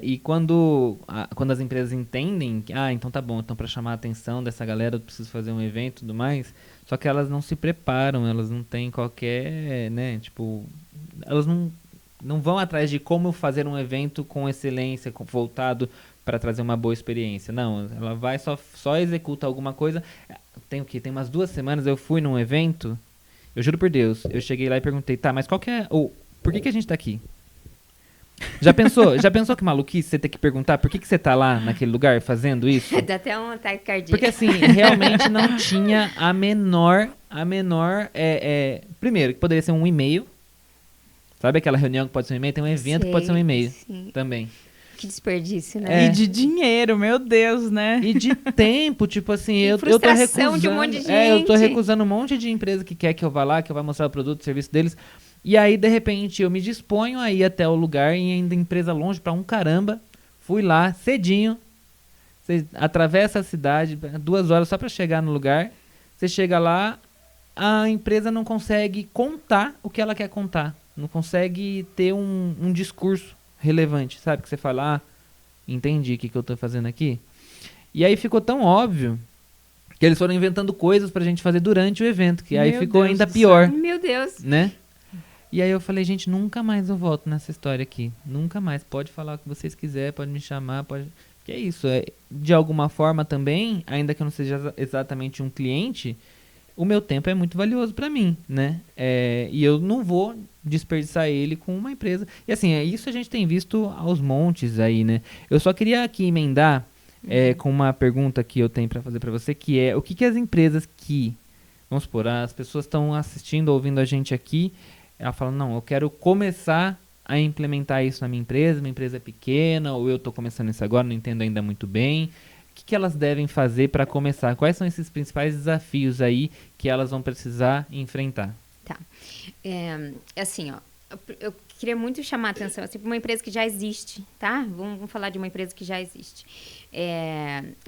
E quando as empresas entendem que, então tá bom, então para chamar a atenção dessa galera eu preciso fazer um evento e tudo mais, só que elas não se preparam, elas não têm qualquer, né, tipo, elas não vão atrás de como fazer um evento com excelência, voltado para trazer uma boa experiência. Não, ela vai só executa alguma coisa. Tem umas 2 semanas eu fui num evento, eu juro por Deus, eu cheguei lá e perguntei, tá, mas qual que é, por que a gente tá aqui? Já pensou que maluquice você ter que perguntar por que você tá lá naquele lugar fazendo isso? Dá até um ataque cardíaco. Porque assim, realmente não tinha a menor primeiro, que poderia ser um e-mail. Sabe aquela reunião que pode ser um e-mail? Tem um evento que pode ser um e-mail também. Que desperdício, né? E de dinheiro, meu Deus, né? E de tempo, tipo assim, eu tô recusando. De um monte de gente. Eu tô recusando um monte de empresa que quer que eu vá lá, que eu vá mostrar o produto, o serviço deles. E aí, de repente, eu me disponho a ir até o lugar e ainda empresa longe pra um caramba. Fui lá cedinho. Você atravessa a cidade, 2 horas só pra chegar no lugar. Você chega lá, a empresa não consegue contar o que ela quer contar. Não consegue ter um discurso relevante, sabe? Que você fala, entendi o que eu tô fazendo aqui. E aí ficou tão óbvio que eles foram inventando coisas pra gente fazer durante o evento, que aí ficou ainda pior. Meu Deus. Né? E aí eu falei, gente, nunca mais eu volto nessa história aqui. Nunca mais. Pode falar o que vocês quiserem, pode me chamar, pode... Que é isso. De alguma forma também, ainda que eu não seja exatamente um cliente, o meu tempo é muito valioso pra mim, né? E eu não vou desperdiçar ele com uma empresa. E assim, isso a gente tem visto aos montes aí, né? Eu só queria aqui emendar com uma pergunta que eu tenho pra fazer pra você, que é, o que as empresas que... Vamos supor, as pessoas estão assistindo, ouvindo a gente aqui, ela fala, não, eu quero começar a implementar isso na minha empresa é pequena, ou eu estou começando isso agora, não entendo ainda muito bem. O que elas devem fazer para começar? Quais são esses principais desafios aí que elas vão precisar enfrentar? Tá. Assim, eu queria muito chamar a atenção assim, para uma empresa que já existe, tá? Vamos falar de uma empresa que já existe.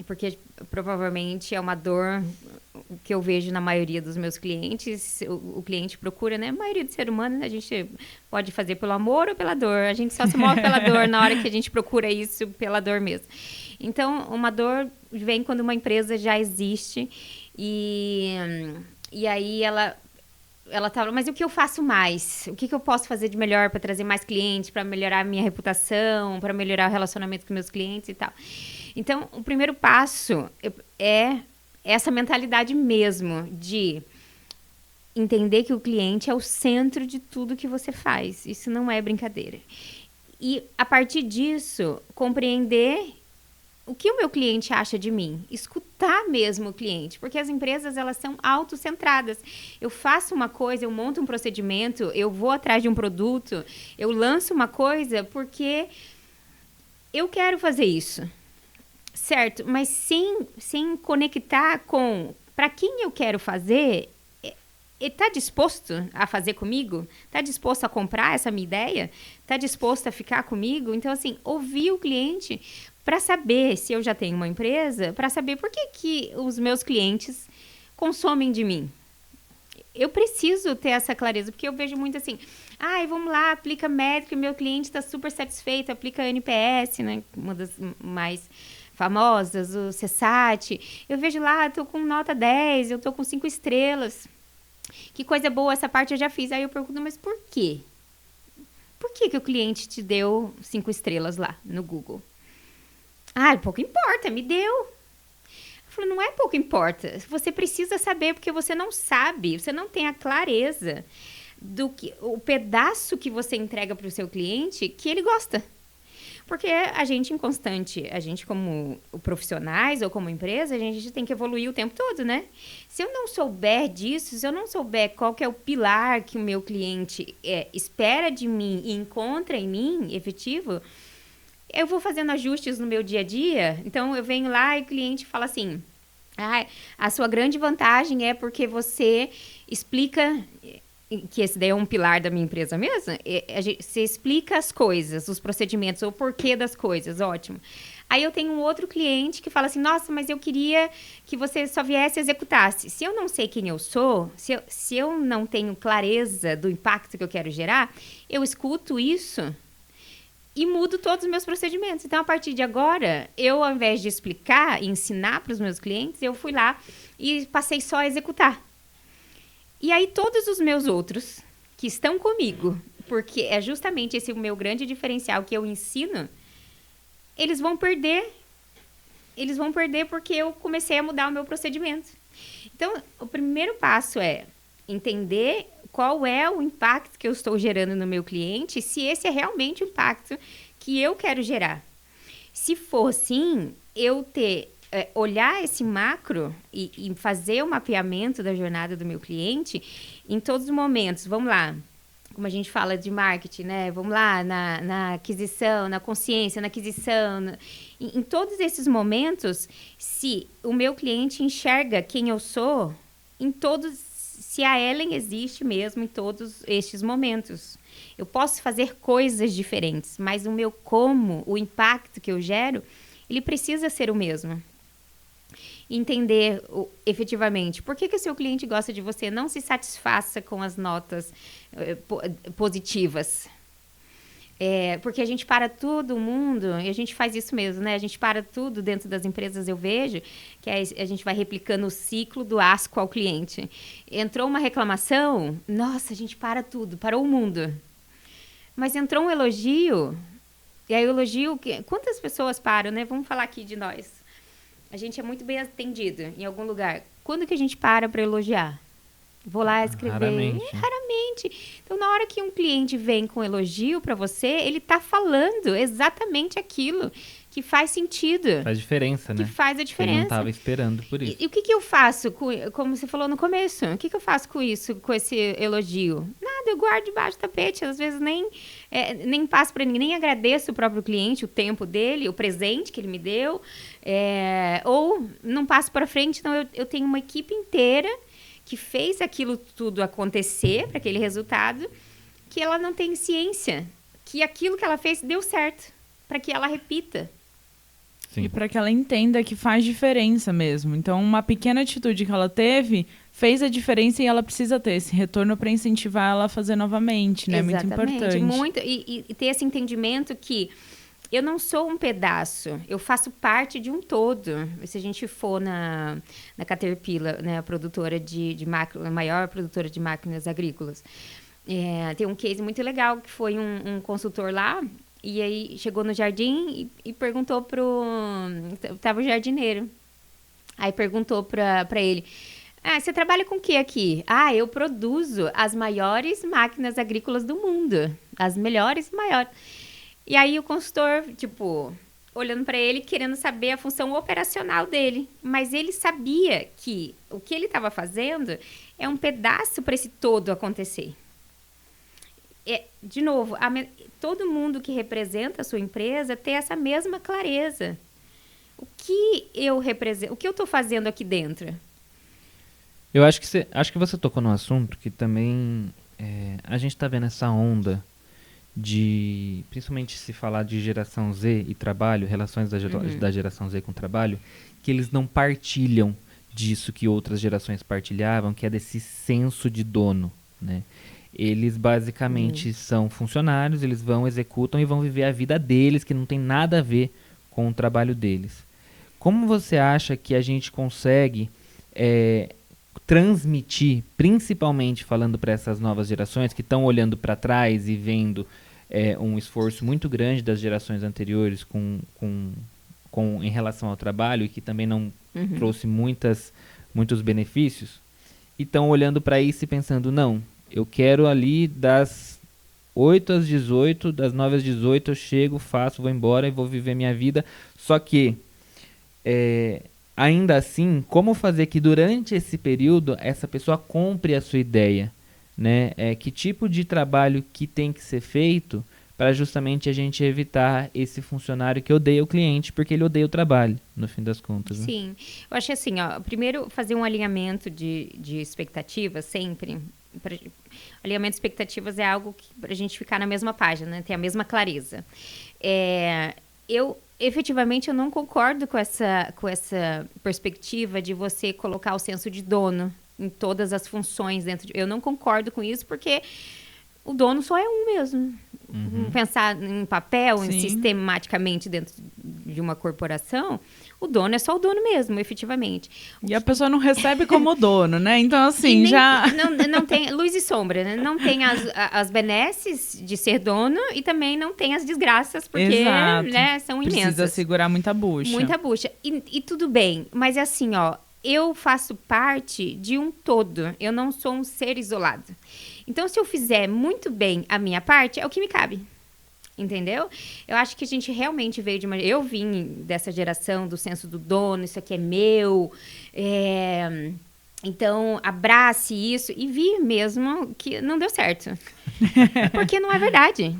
Porque provavelmente é uma dor que eu vejo na maioria dos meus clientes. O cliente procura, né? A maioria do ser humano, né? A gente pode fazer pelo amor ou pela dor. A gente só se move pela dor na hora que a gente procura isso pela dor mesmo. Então, uma dor vem quando uma empresa já existe e aí ela tá, mas o que eu faço mais? O que eu posso fazer de melhor para trazer mais clientes, para melhorar a minha reputação, para melhorar o relacionamento com meus clientes e tal? Então, o primeiro passo é essa mentalidade mesmo de entender que o cliente é o centro de tudo que você faz. Isso não é brincadeira. E, a partir disso, compreender o que o meu cliente acha de mim, escutar mesmo o cliente, porque as empresas, elas são autocentradas. Eu faço uma coisa, eu monto um procedimento, eu vou atrás de um produto, eu lanço uma coisa porque eu quero fazer isso, certo? Mas sem conectar com para quem eu quero fazer, ele está disposto a fazer comigo? Está disposto a comprar essa minha ideia? Está disposto a ficar comigo? Então, assim, ouvir o cliente para saber se eu já tenho uma empresa, para saber por que os meus clientes consomem de mim. Eu preciso ter essa clareza, porque eu vejo muito assim, vamos lá, aplica métrica, meu cliente está super satisfeito, aplica NPS, né, uma das mais famosas, o CSAT. Eu vejo lá, estou com nota 10, eu estou com 5 estrelas. Que coisa boa, essa parte eu já fiz. Aí eu pergunto, mas por quê? Por que o cliente te deu 5 estrelas lá no Google? Pouco importa, me deu. Eu falo, não é pouco importa. Você precisa saber, porque você não sabe, você não tem a clareza do que o pedaço que você entrega para o seu cliente que ele gosta. Porque a gente como profissionais ou como empresa, a gente tem que evoluir o tempo todo, né? Se eu não souber disso, se eu não souber qual que é o pilar que o meu cliente espera de mim e encontra em mim, efetivo, eu vou fazendo ajustes no meu dia a dia. Então, eu venho lá e o cliente fala assim, a sua grande vantagem é porque você explica... que esse daí é um pilar da minha empresa mesmo, você explica as coisas, os procedimentos, o porquê das coisas, ótimo. Aí eu tenho um outro cliente que fala assim, nossa, mas eu queria que você só viesse e executasse. Se eu não sei quem eu sou, se eu não tenho clareza do impacto que eu quero gerar, eu escuto isso e mudo todos os meus procedimentos. Então, a partir de agora, eu, ao invés de explicar e ensinar para os meus clientes, eu fui lá e passei só a executar. E aí, todos os meus outros que estão comigo, porque é justamente esse o meu grande diferencial que eu ensino, eles vão perder. Eles vão perder porque eu comecei a mudar o meu procedimento. Então, o primeiro passo é entender qual é o impacto que eu estou gerando no meu cliente, se esse é realmente o impacto que eu quero gerar. Se for sim, eu olhar esse macro e fazer o mapeamento da jornada do meu cliente em todos os momentos. Vamos lá, como a gente fala de marketing, né? Vamos lá, na aquisição, na consciência, na aquisição. Em todos esses momentos, se o meu cliente enxerga quem eu sou, se a Ellen existe mesmo em todos estes momentos. Eu posso fazer coisas diferentes, mas o meu o impacto que eu gero, ele precisa ser o mesmo. Entender efetivamente por que o seu cliente gosta de você, não se satisfaça com as notas positivas. Porque a gente para todo mundo, e a gente faz isso mesmo, né? A gente para tudo dentro das empresas, eu vejo, que a gente vai replicando o ciclo do asco ao cliente. Entrou uma reclamação, nossa, a gente para tudo, parou o mundo. Mas entrou um elogio, e aí o elogio, quantas pessoas param, né? Vamos falar aqui de nós. A gente é muito bem atendido em algum lugar. Quando que a gente para elogiar? Vou lá escrever. Raramente. Então, na hora que um cliente vem com elogio para você, ele está falando exatamente aquilo que faz sentido. Faz diferença, né? Que faz a diferença. Ele não estava esperando por isso. E o que eu faço, como você falou no começo, o que eu faço com isso, com esse elogio? Nada, eu guardo debaixo do tapete. Às vezes nem passo para ninguém, nem agradeço o próprio cliente, o tempo dele, o presente que ele me deu. Ou não passo para frente, então eu tenho uma equipe inteira que fez aquilo tudo acontecer, para aquele resultado, que ela não tem ciência, que aquilo que ela fez deu certo, para que ela repita. Sim. E para que ela entenda que faz diferença mesmo. Então, uma pequena atitude que ela teve fez a diferença e ela precisa ter esse retorno para incentivar ela a fazer novamente, né? Exatamente, muito importante. Muito, e ter esse entendimento que eu não sou um pedaço, eu faço parte de um todo. Se a gente for na Caterpillar, né, a maior produtora de máquinas agrícolas, tem um case muito legal que foi um consultor lá, e aí chegou no jardim e perguntou tava o jardineiro. Aí perguntou para ele, você trabalha com o que aqui? Eu produzo as maiores máquinas agrícolas do mundo, as melhores, maiores. E aí o consultor, olhando para ele, querendo saber a função operacional dele. Mas ele sabia que o que ele estava fazendo é um pedaço para esse todo acontecer. De novo, todo mundo que representa a sua empresa ter essa mesma clareza. O que eu represento, o que eu estou fazendo aqui dentro? Eu acho que você tocou num assunto que também a gente está vendo essa onda principalmente se falar de geração Z e trabalho, relações da geração Z com trabalho, que eles não partilham disso que outras gerações partilhavam, que é desse senso de dono, né? Eles basicamente são funcionários, eles executam e vão viver a vida deles, que não tem nada a ver com o trabalho deles. Como você acha que a gente consegue transmitir, principalmente falando para essas novas gerações que estão olhando para trás e vendo um esforço muito grande das gerações anteriores em relação ao trabalho e que também não trouxe muitos benefícios, e estão olhando para isso e pensando, não, eu quero ali das 8 às 18, das 9 às 18 eu chego, faço, vou embora e vou viver minha vida. Só que, ainda assim, como fazer que durante esse período essa pessoa compre a sua ideia, né? Que tipo de trabalho que tem que ser feito para justamente a gente evitar esse funcionário que odeia o cliente porque ele odeia o trabalho, no fim das contas. Né? Sim, eu acho assim, primeiro fazer um alinhamento de expectativas sempre. Alinhamento de expectativas é algo para a gente ficar na mesma página, né? Ter a mesma clareza. Efetivamente, eu não concordo com essa perspectiva de você colocar o senso de dono em todas as funções dentro eu não concordo com isso, porque o dono só é um mesmo. Pensar em papel, sistematicamente dentro de uma corporação, o dono é só o dono mesmo, efetivamente. E a pessoa não recebe como dono, né? Então, assim, Não tem luz e sombra, né? Não tem as benesses de ser dono e também não tem as desgraças, porque né, são imensas. Precisa segurar muita bucha. Muita bucha. E tudo bem, mas é assim, eu faço parte de um todo. Eu não sou um ser isolado. Então, se eu fizer muito bem a minha parte, é o que me cabe. Entendeu? Eu acho que a gente realmente veio de uma... Eu vim dessa geração do senso do dono, isso aqui é meu. Então, abrace isso. E vi mesmo que não deu certo. Porque não é verdade.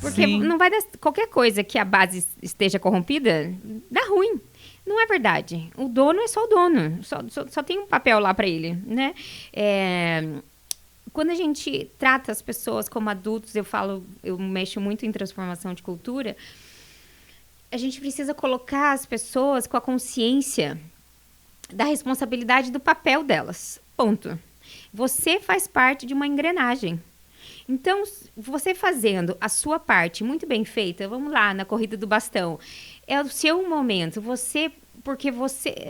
Porque não vai dar... Qualquer coisa que a base esteja corrompida, dá ruim. Não é verdade. O dono é só o dono. Só tem um papel lá para ele, né? Quando a gente trata as pessoas como adultos, eu mexo muito em transformação de cultura, a gente precisa colocar as pessoas com a consciência da responsabilidade do papel delas. Ponto. Você faz parte de uma engrenagem. Então, você fazendo a sua parte muito bem feita, vamos lá, na corrida do bastão, é o seu momento, porque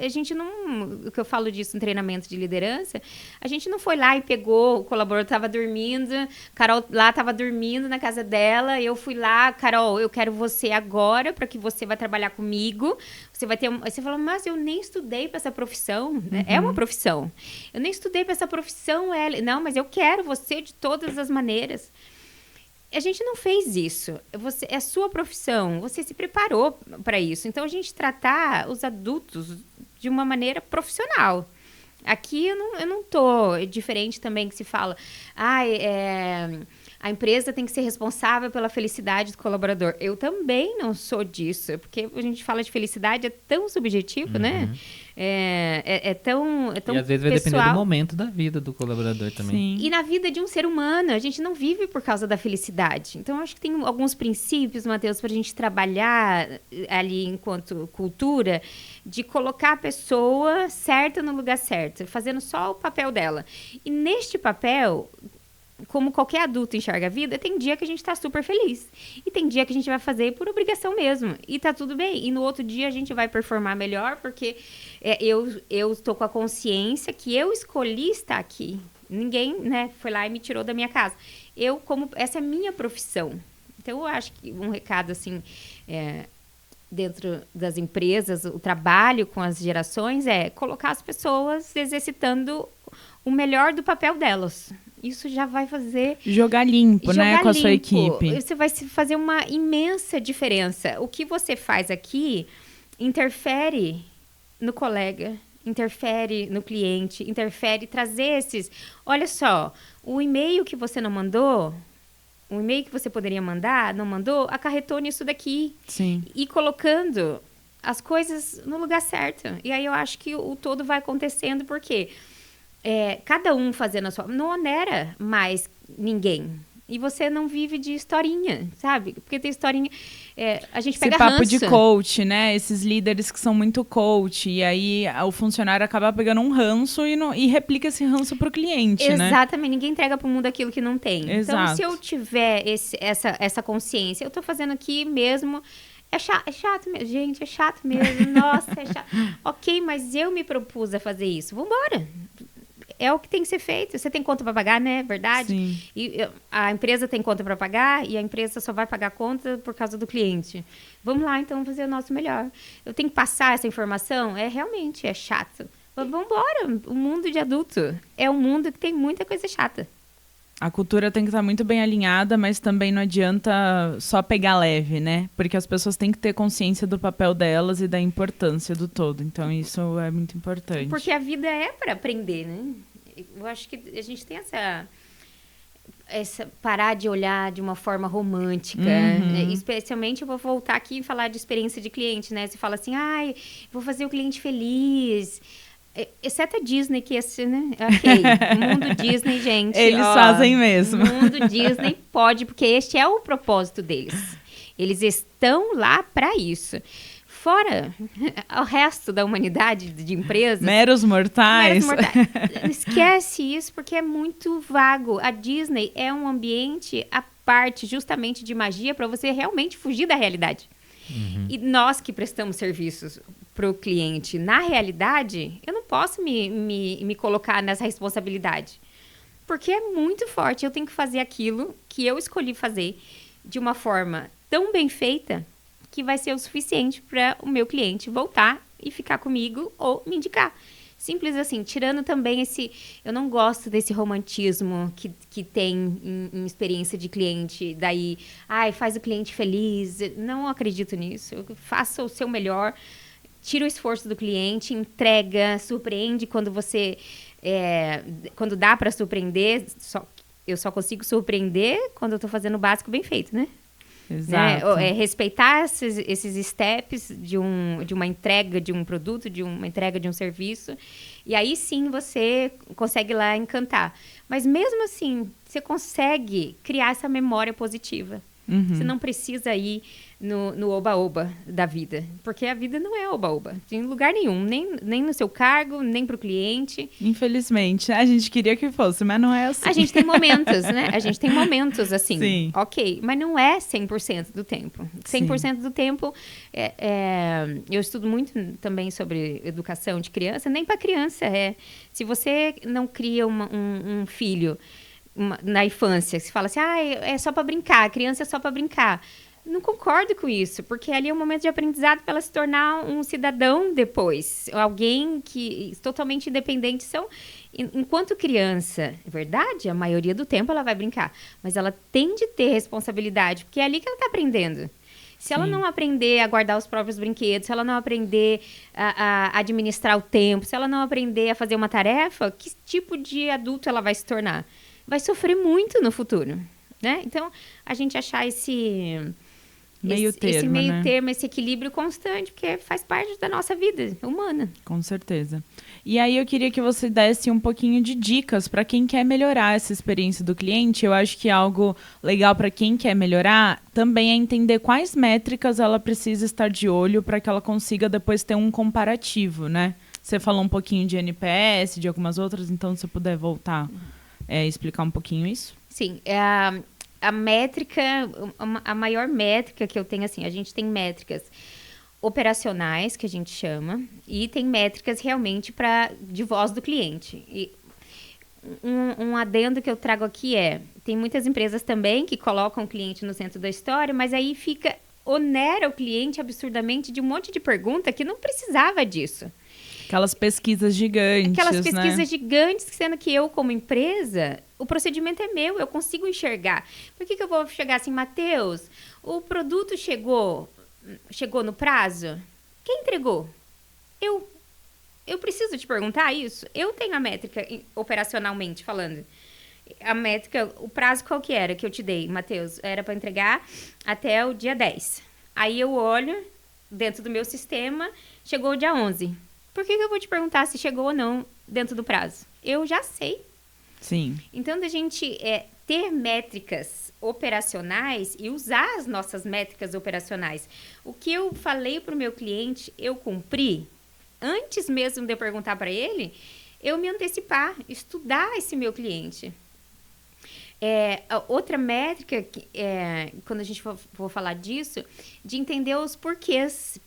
a gente não, o que eu falo disso no treinamento de liderança, a gente não foi lá e pegou, o colaborador estava dormindo, Carol lá estava dormindo na casa dela, eu fui lá, Carol, eu quero você agora, para que você vai trabalhar comigo, você fala, mas eu nem estudei para essa profissão, né? É uma profissão, eu nem estudei para essa profissão, não, mas eu quero você de todas as maneiras. A gente não fez isso. É a sua profissão. Você se preparou para isso. Então, a gente tratar os adultos de uma maneira profissional. Aqui eu não tô diferente também que se fala. A empresa tem que ser responsável pela felicidade do colaborador. Eu também não sou disso, porque a gente fala de felicidade, é tão subjetivo, né? É tão e às vezes vai depender do momento da vida do colaborador também. Sim. E na vida de um ser humano, a gente não vive por causa da felicidade. Então, eu acho que tem alguns princípios, Matheus, para a gente trabalhar ali enquanto cultura, de colocar a pessoa certa no lugar certo, fazendo só o papel dela. E neste papel, como qualquer adulto enxerga a vida, tem dia que a gente tá super feliz. E tem dia que a gente vai fazer por obrigação mesmo. E tá tudo bem. E no outro dia a gente vai performar melhor, porque eu estou com a consciência que eu escolhi estar aqui. Ninguém, né, foi lá e me tirou da minha casa. Essa é a minha profissão. Então, eu acho que um recado, assim, dentro das empresas, o trabalho com as gerações é colocar as pessoas exercitando o melhor do papel delas. Isso já vai fazer... Jogar limpo, né, com a sua equipe. Você vai fazer uma imensa diferença. O que você faz aqui interfere no colega, interfere no cliente, trazer esses... Olha só, o e-mail que você não mandou, o e-mail que você poderia mandar, não mandou, acarretou nisso daqui. Sim. E colocando as coisas no lugar certo. E aí eu acho que o todo vai acontecendo, porque... cada um fazendo a sua... Não onera mais ninguém. E você não vive de historinha, sabe? Porque tem historinha... a gente pega ranço. Esse papo de coach, né? Esses líderes que são muito coach. E aí o funcionário acaba pegando um ranço e replica esse ranço pro cliente, né? Exatamente. Ninguém entrega pro mundo aquilo que não tem. Exato. Então, se eu tiver essa consciência, eu tô fazendo aqui mesmo... É chato mesmo. Gente, é chato mesmo. Nossa, é chato. Ok, mas eu me propus a fazer isso. Vambora. É o que tem que ser feito. Você tem conta para pagar, né? Verdade? Sim. E a empresa tem conta para pagar e a empresa só vai pagar a conta por causa do cliente. Vamos lá, então, fazer o nosso melhor. Eu tenho que passar essa informação? Realmente, é chato. Mas vamos embora. O mundo de adulto é um mundo que tem muita coisa chata. A cultura tem que estar muito bem alinhada, mas também não adianta só pegar leve, né? Porque as pessoas têm que ter consciência do papel delas e da importância do todo. Então, isso é muito importante. Porque a vida é para aprender, né? Eu acho que a gente tem essa parar de olhar de uma forma romântica, né? Especialmente eu vou voltar aqui e falar de experiência de cliente, né? Você fala assim, vou fazer o cliente feliz, exceto a Disney, que esse, né? Ok, o mundo Disney, gente. Eles fazem mesmo. O mundo Disney pode, porque este é o propósito deles. Eles estão lá para isso. Fora o resto da humanidade de empresas... Meros mortais. Esquece isso, porque é muito vago. A Disney é um ambiente à parte, justamente de magia, para você realmente fugir da realidade. E nós que prestamos serviços para o cliente, na realidade, eu não posso me colocar nessa responsabilidade. Porque é muito forte. Eu tenho que fazer aquilo que eu escolhi fazer de uma forma tão bem feita que vai ser o suficiente para o meu cliente voltar e ficar comigo ou me indicar. Simples assim, tirando também eu não gosto desse romantismo que tem em experiência de cliente, daí, faz o cliente feliz. Não acredito nisso. Faça o seu melhor, tira o esforço do cliente, entrega, surpreende quando quando dá para surpreender. Eu só consigo surpreender quando eu estou fazendo o básico bem feito, né? Exato. Né? Respeitar esses steps de uma entrega de um produto, de uma entrega de um serviço. E aí sim você consegue lá encantar. Mas mesmo assim, você consegue criar essa memória positiva. Você não precisa ir no oba-oba da vida. Porque a vida não é oba-oba. Em lugar nenhum. Nem no seu cargo, nem para o cliente. Infelizmente. A gente queria que fosse, mas não é assim. A gente tem momentos, né? A gente tem momentos assim. Sim. Ok. Mas não é 100% do tempo. 100% do tempo... eu estudo muito também sobre educação de criança. Nem para criança. Se você não cria um filho... na infância, se fala assim, é só para brincar, a criança é só para brincar. Não concordo com isso, porque ali é um momento de aprendizado para ela se tornar um cidadão depois, alguém que totalmente independente. Enquanto criança, é verdade, a maioria do tempo ela vai brincar, mas ela tem de ter responsabilidade, porque é ali que ela está aprendendo. Se ela não aprender a guardar os próprios brinquedos, se ela não aprender a administrar o tempo, se ela não aprender a fazer uma tarefa, que tipo de adulto ela vai se tornar? Vai sofrer muito no futuro, né? Então, a gente achar esse meio termo, esse equilíbrio constante, porque faz parte da nossa vida humana. Com certeza. E aí eu queria que você desse um pouquinho de dicas para quem quer melhorar essa experiência do cliente. Eu acho que algo legal para quem quer melhorar também é entender quais métricas ela precisa estar de olho para que ela consiga depois ter um comparativo, né? Você falou um pouquinho de NPS, de algumas outras, então se você puder voltar... explicar um pouquinho isso? Sim, a métrica, a maior métrica que eu tenho, assim, a gente tem métricas operacionais, que a gente chama, e tem métricas realmente de voz do cliente. E um adendo que eu trago aqui tem muitas empresas também que colocam o cliente no centro da história, mas aí onera o cliente absurdamente de um monte de pergunta que não precisava disso. Aquelas pesquisas gigantes, gigantes, sendo que eu, como empresa, o procedimento é meu, eu consigo enxergar. Por que eu vou chegar assim, Matheus, o produto chegou no prazo? Quem entregou? Eu preciso te perguntar isso? Eu tenho a métrica, operacionalmente falando. A métrica, o prazo qual que era que eu te dei, Matheus? Era para entregar até o dia 10. Aí eu olho dentro do meu sistema, chegou o dia 11. Por que eu vou te perguntar se chegou ou não dentro do prazo? Eu já sei. Sim. Então, da gente ter métricas operacionais e usar as nossas métricas operacionais. O que eu falei para o meu cliente, eu cumpri. Antes mesmo de eu perguntar para ele, eu me antecipar, estudar esse meu cliente. Outra métrica, quando a gente for falar disso, de entender os porquês.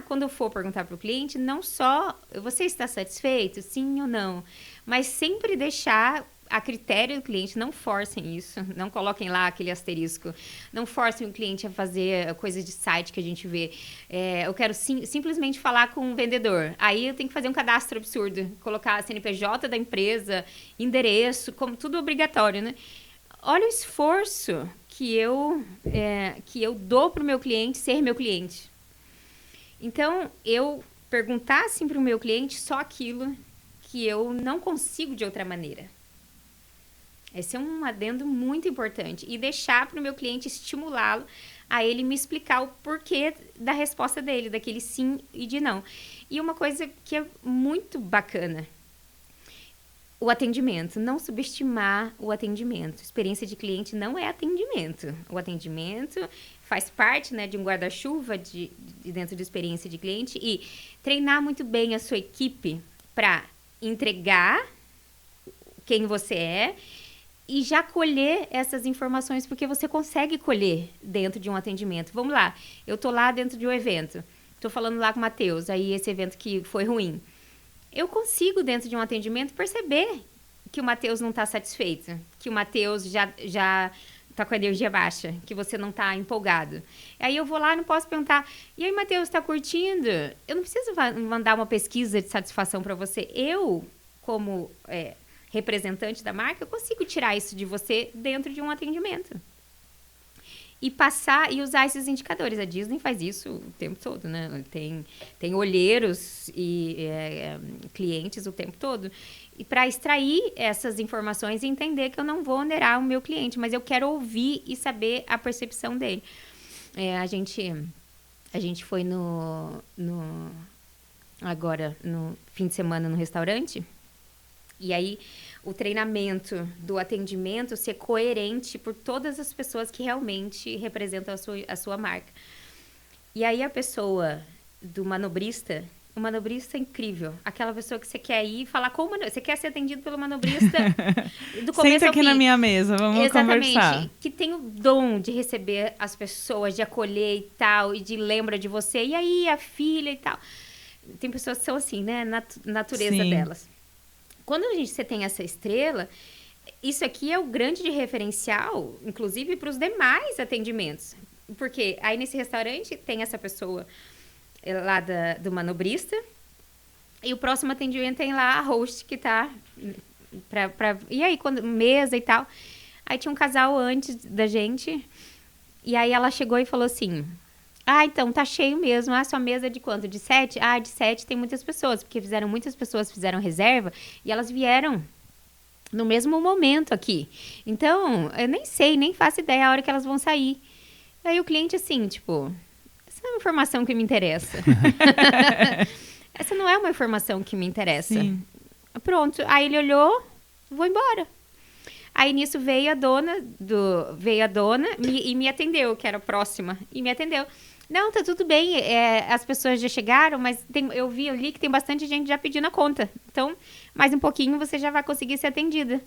Quando eu for perguntar para o cliente, não só você está satisfeito, sim ou não, mas sempre deixar a critério do cliente, não forcem isso, não coloquem lá aquele asterisco, não forcem o cliente a fazer coisas de site que a gente vê. Eu quero simplesmente falar com um vendedor, aí eu tenho que fazer um cadastro absurdo, colocar a CNPJ da empresa, endereço, como tudo obrigatório, né? Olha o esforço que eu dou para o meu cliente ser meu cliente. Então, eu perguntar assim para o meu cliente só aquilo que eu não consigo de outra maneira. Esse é um adendo muito importante. E deixar para o meu cliente, estimulá-lo a ele me explicar o porquê da resposta dele, daquele sim e de não. E uma coisa que é muito bacana, o atendimento. Não subestimar o atendimento. Experiência de cliente não é atendimento. O atendimento faz parte, né, de um guarda-chuva de dentro de experiência de cliente. E treinar muito bem a sua equipe para entregar quem você é e já colher essas informações, porque você consegue colher dentro de um atendimento. Vamos lá, eu tô lá dentro de um evento, tô falando lá com o Matheus, aí esse evento que foi ruim. Eu consigo, dentro de um atendimento, perceber que o Matheus não está satisfeito, que o Matheus já tá com a energia baixa, que você não tá empolgado. Aí eu vou lá e não posso perguntar, e aí, Matheus, tá curtindo? Eu não preciso mandar uma pesquisa de satisfação para você. Eu, como representante da marca, eu consigo tirar isso de você dentro de um atendimento. E passar e usar esses indicadores. A Disney faz isso o tempo todo, né? Tem olheiros e clientes o tempo todo. E para extrair essas informações e entender que eu não vou onerar o meu cliente, mas eu quero ouvir e saber a percepção dele. A gente foi agora, no fim de semana, no restaurante. E aí, o treinamento do atendimento ser coerente por todas as pessoas que realmente representam a sua marca. E aí, a pessoa do manobrista, o manobrista é incrível. Aquela pessoa que você quer ir falar com o manobrista. Você quer ser atendido pelo manobrista do começo Senta ao aqui fim. Na minha mesa, vamos conversar. Que tem o dom de receber as pessoas, de acolher e tal, e de lembra de você. E aí, a filha e tal. Tem pessoas que são assim, né? Natureza Sim. delas. Quando você tem essa estrela, isso aqui é o grande diferencial, inclusive para os demais atendimentos. Porque aí nesse restaurante tem essa pessoa lá do manobrista, e o próximo atendimento tem lá a host que tá e aí, mesa e tal. Aí tinha um casal antes da gente, e aí ela chegou e falou assim: então, tá cheio mesmo. Sua mesa é de quanto? De 7? De 7 tem muitas pessoas, porque muitas pessoas fizeram reserva e elas vieram no mesmo momento aqui. Então, eu nem faço ideia a hora que elas vão sair. Aí o cliente assim, tipo, essa não é uma informação que me interessa. Essa não é uma informação que me interessa. Sim. Pronto. Aí ele olhou, vou embora. Aí nisso veio a dona e me atendeu, que era a próxima, e me atendeu. Não, tá tudo bem, as pessoas já chegaram, mas eu vi ali que tem bastante gente já pedindo a conta. Então, mais um pouquinho você já vai conseguir ser atendida.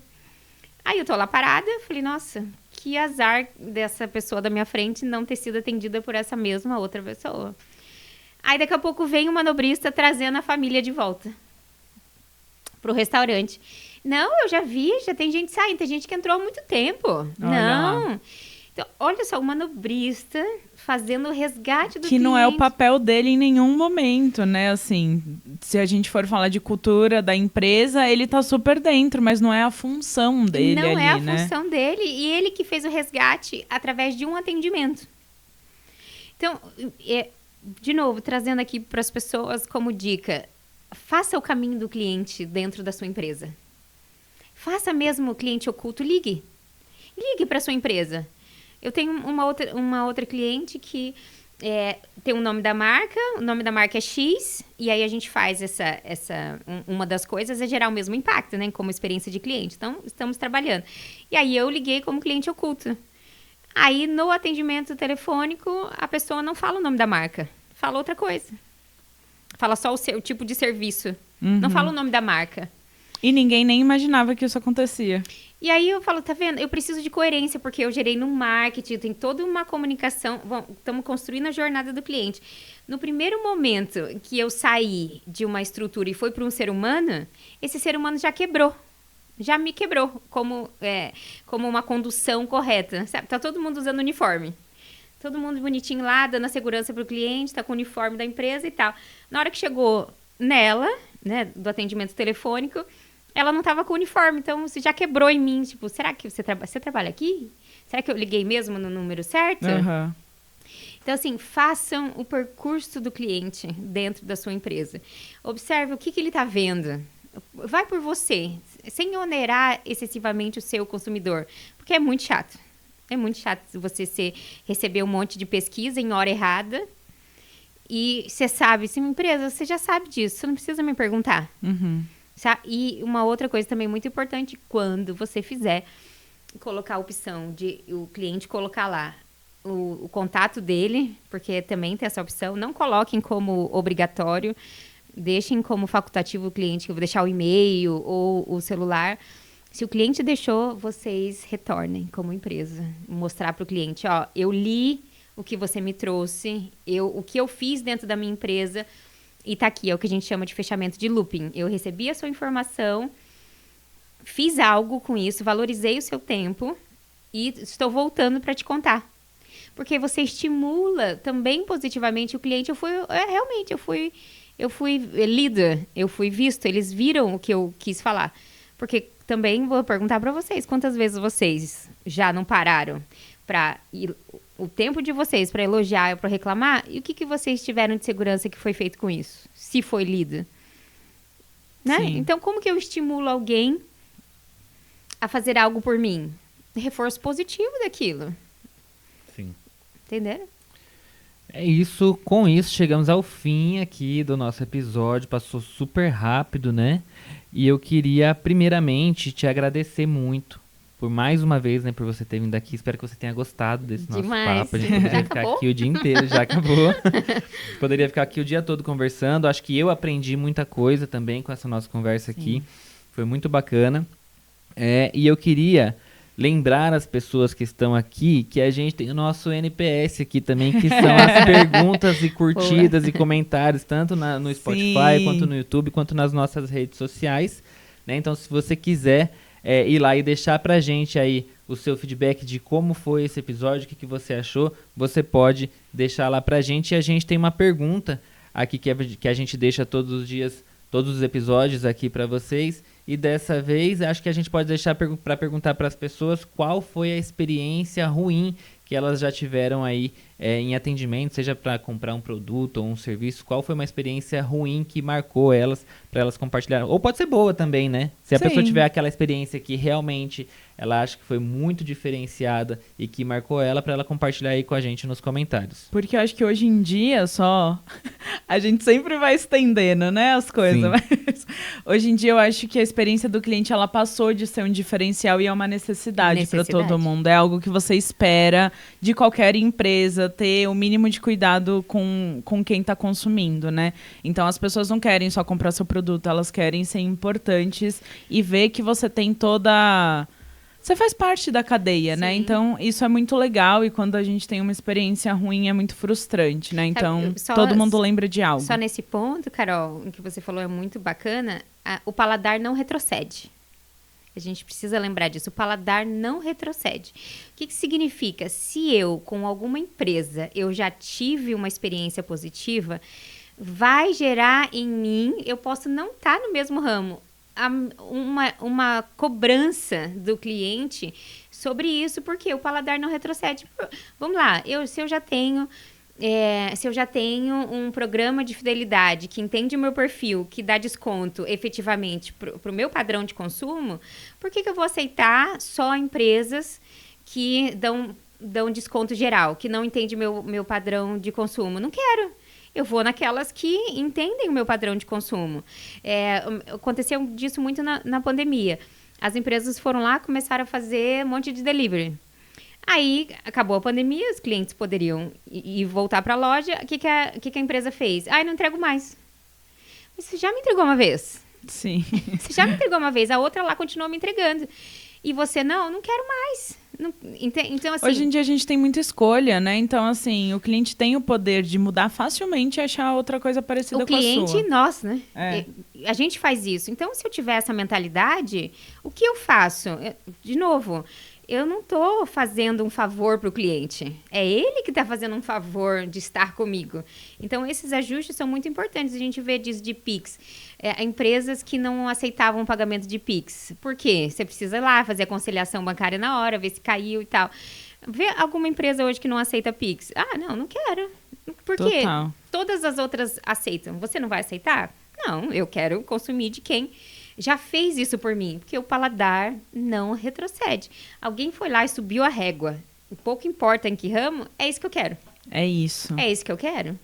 Aí eu tô lá parada, falei, nossa, que azar dessa pessoa da minha frente não ter sido atendida por essa mesma outra pessoa. Aí daqui a pouco vem o manobrista trazendo a família de volta pro restaurante. Não, eu já vi, já tem gente saindo, tem gente que entrou há muito tempo. Olha não. lá. Então, olha só, o manobrista fazendo o resgate do que cliente. Não é o papel dele em nenhum momento, né? Assim, se a gente for falar de cultura da empresa, ele tá super dentro, mas não é a função dele ali, né? Não é a função dele, e ele que fez o resgate através de um atendimento. Então, de novo, trazendo aqui para as pessoas como dica, faça o caminho do cliente dentro da sua empresa. Faça mesmo o cliente oculto, ligue para sua empresa. Eu tenho uma outra cliente que tem o nome da marca, o nome da marca é X, e aí a gente faz uma das coisas é gerar o mesmo impacto, né, como experiência de cliente. Então, estamos trabalhando. E aí eu liguei como cliente oculto. Aí, no atendimento telefônico, a pessoa não fala o nome da marca, fala outra coisa. Fala só o tipo de serviço, não fala o nome da marca. E ninguém nem imaginava que isso acontecia. E aí eu falo, tá vendo? Eu preciso de coerência, porque eu gerei no marketing, tem toda uma comunicação, estamos construindo a jornada do cliente. No primeiro momento que eu saí de uma estrutura e foi para um ser humano, esse ser humano já quebrou. já me quebrou como uma condução correta. Sabe? Tá todo mundo usando uniforme. Todo mundo bonitinho lá, dando a segurança pro cliente, tá com o uniforme da empresa e tal. Na hora que chegou nela, né, do atendimento telefônico, ela não tava com o uniforme. Então, você já quebrou em mim. Tipo, será que você trabalha aqui? Será que eu liguei mesmo no número certo? Uhum. Então, assim, façam o percurso do cliente dentro da sua empresa. Observe o que ele tá vendo. Vai por você, sem onerar excessivamente o seu consumidor, porque é muito chato. É muito chato você receber um monte de pesquisa em hora errada e você sabe, se uma empresa, você já sabe disso, você não precisa me perguntar. Uhum. E uma outra coisa também muito importante, quando você fizer, colocar a opção de o cliente colocar lá o contato dele, porque também tem essa opção, não coloquem como obrigatório, deixem como facultativo o cliente, que eu vou deixar o e-mail ou o celular. Se o cliente deixou, vocês retornem como empresa. Mostrar para o cliente, ó, eu li o que você me trouxe, o que eu fiz dentro da minha empresa e tá aqui, é o que a gente chama de fechamento de looping. Eu recebi a sua informação, fiz algo com isso, valorizei o seu tempo e estou voltando para te contar. Porque você estimula também positivamente o cliente. Realmente, eu fui lida, eu fui visto, eles viram o que eu quis falar. Porque também vou perguntar para vocês, quantas vezes vocês já não pararam para o tempo de vocês para elogiar ou para reclamar? E o que vocês tiveram de segurança que foi feito com isso? Se foi lida. Né? Então, como que eu estimulo alguém a fazer algo por mim? Reforço positivo daquilo. Sim. Entenderam? É isso, com isso chegamos ao fim aqui do nosso episódio, passou super rápido, né? E eu queria primeiramente te agradecer muito por mais uma vez, né, por você ter vindo aqui. Espero que você tenha gostado desse nosso papo. A gente poderia ficar aqui o dia inteiro, já acabou. A gente poderia ficar aqui o dia todo conversando. Acho que eu aprendi muita coisa também com essa nossa conversa aqui. Foi muito bacana. E eu queria lembrar as pessoas que estão aqui que a gente tem o nosso NPS aqui também, que são as perguntas e curtidas e comentários, tanto no Spotify, quanto no YouTube, quanto nas nossas redes sociais, né? Então, se você quiser ir lá e deixar pra gente aí o seu feedback de como foi esse episódio, o que você achou, você pode deixar lá pra gente. E a gente tem uma pergunta aqui que a gente deixa todos os dias, todos os episódios aqui pra vocês. E dessa vez, acho que a gente pode deixar para perguntar para as pessoas qual foi a experiência ruim que elas já tiveram aí em atendimento, seja para comprar um produto ou um serviço. Qual foi uma experiência ruim que marcou elas, para elas compartilharem? Ou pode ser boa também, né? Se a pessoa tiver aquela experiência que realmente ela acha que foi muito diferenciada e que marcou ela, para ela compartilhar aí com a gente nos comentários. Porque eu acho que hoje em dia só a gente sempre vai estendendo, né, as coisas. Mas hoje em dia eu acho que a experiência do cliente, ela passou de ser um diferencial e é uma necessidade para todo mundo. É algo que você espera de qualquer empresa, ter o mínimo de cuidado com quem está consumindo, né? Então as pessoas não querem só comprar seu produto, elas querem ser importantes e ver que você tem toda... Você faz parte da cadeia, né? Então, isso é muito legal e quando a gente tem uma experiência ruim é muito frustrante, né? Então, todo mundo lembra de algo. Só nesse ponto, Carol, o que você falou é muito bacana, o paladar não retrocede. A gente precisa lembrar disso, o paladar não retrocede. O que significa? Se eu, com alguma empresa, eu já tive uma experiência positiva, vai gerar em mim, eu posso não estar no mesmo ramo, uma cobrança do cliente sobre isso, porque o paladar não retrocede. Vamos lá, se eu já tenho um programa de fidelidade que entende o meu perfil, que dá desconto efetivamente para o meu padrão de consumo, por que eu vou aceitar só empresas que dão desconto geral, que não entende meu padrão de consumo? Não quero. Eu vou naquelas que entendem o meu padrão de consumo. Aconteceu disso muito na pandemia. As empresas foram lá, começaram a fazer um monte de delivery. Aí, acabou a pandemia, os clientes poderiam ir voltar para a loja. O que a empresa fez? Não entrego mais. Mas você já me entregou uma vez. Sim. Você já me entregou uma vez, a outra lá continua me entregando. e você, não quero mais. Então, assim, hoje em dia a gente tem muita escolha, né? Então, assim, o cliente tem o poder de mudar facilmente e achar outra coisa parecida com a sua. O cliente, nossa, né? A gente faz isso. Então, se eu tiver essa mentalidade, o que eu faço? De novo, eu não estou fazendo um favor para o cliente. É ele que está fazendo um favor de estar comigo. Então, esses ajustes são muito importantes. A gente vê disso de Pix. Empresas que não aceitavam o pagamento de Pix. Por quê? Você precisa ir lá fazer a conciliação bancária na hora, ver se caiu e tal. Vê alguma empresa hoje que não aceita Pix. Não quero. Por quê? Total. Todas as outras aceitam. Você não vai aceitar? Não, eu quero consumir de quem já fez isso por mim, porque o paladar não retrocede. Alguém foi lá e subiu a régua. Pouco importa em que ramo, é isso que eu quero. É isso. É isso que eu quero.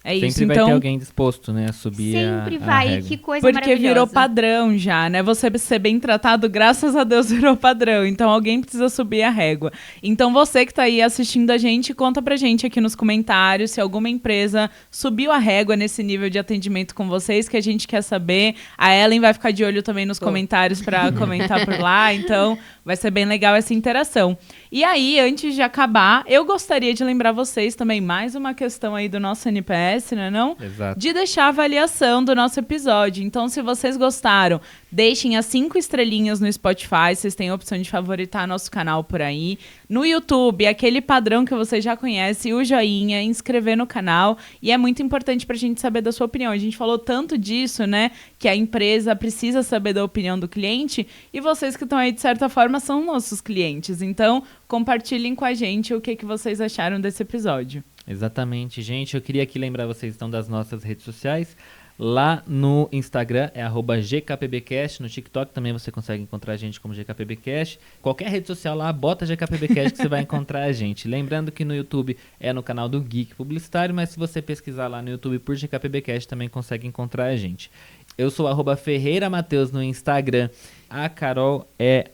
É isso, sempre vai ter alguém disposto, né, a subir sempre a vai, régua. Que coisa porque maravilhosa. Virou padrão já, né? Você ser bem tratado, graças a Deus, virou padrão. Então, alguém precisa subir a régua. Então, você que tá aí assistindo a gente, conta pra gente aqui nos comentários se alguma empresa subiu a régua nesse nível de atendimento com vocês, que a gente quer saber. A Ellen vai ficar de olho também nos comentários pra comentar por lá. Então, vai ser bem legal essa interação. E aí, antes de acabar, eu gostaria de lembrar vocês também mais uma questão aí do nosso NPS, né, não? Exato. De deixar a avaliação do nosso episódio. Então, se vocês gostaram, deixem as 5 estrelinhas no Spotify, vocês têm a opção de favoritar nosso canal por aí. No YouTube, aquele padrão que você já conhece, o joinha, inscrever no canal. E é muito importante pra gente saber da sua opinião. A gente falou tanto disso, né, que a empresa precisa saber da opinião do cliente, e vocês que estão aí, de certa forma, são nossos clientes. Então, compartilhem com a gente o que vocês acharam desse episódio. Exatamente, gente. Eu queria aqui lembrar vocês então das nossas redes sociais. Lá no Instagram é @GKPBcast, no TikTok também você consegue encontrar a gente como GKPBcast. Qualquer rede social lá, bota GKPBcast que você vai encontrar a gente. Lembrando que no YouTube é no canal do Geek Publicitário, mas se você pesquisar lá no YouTube por GKPBcast também consegue encontrar a gente. Eu sou @FerreiraMatheus no Instagram. A Carol é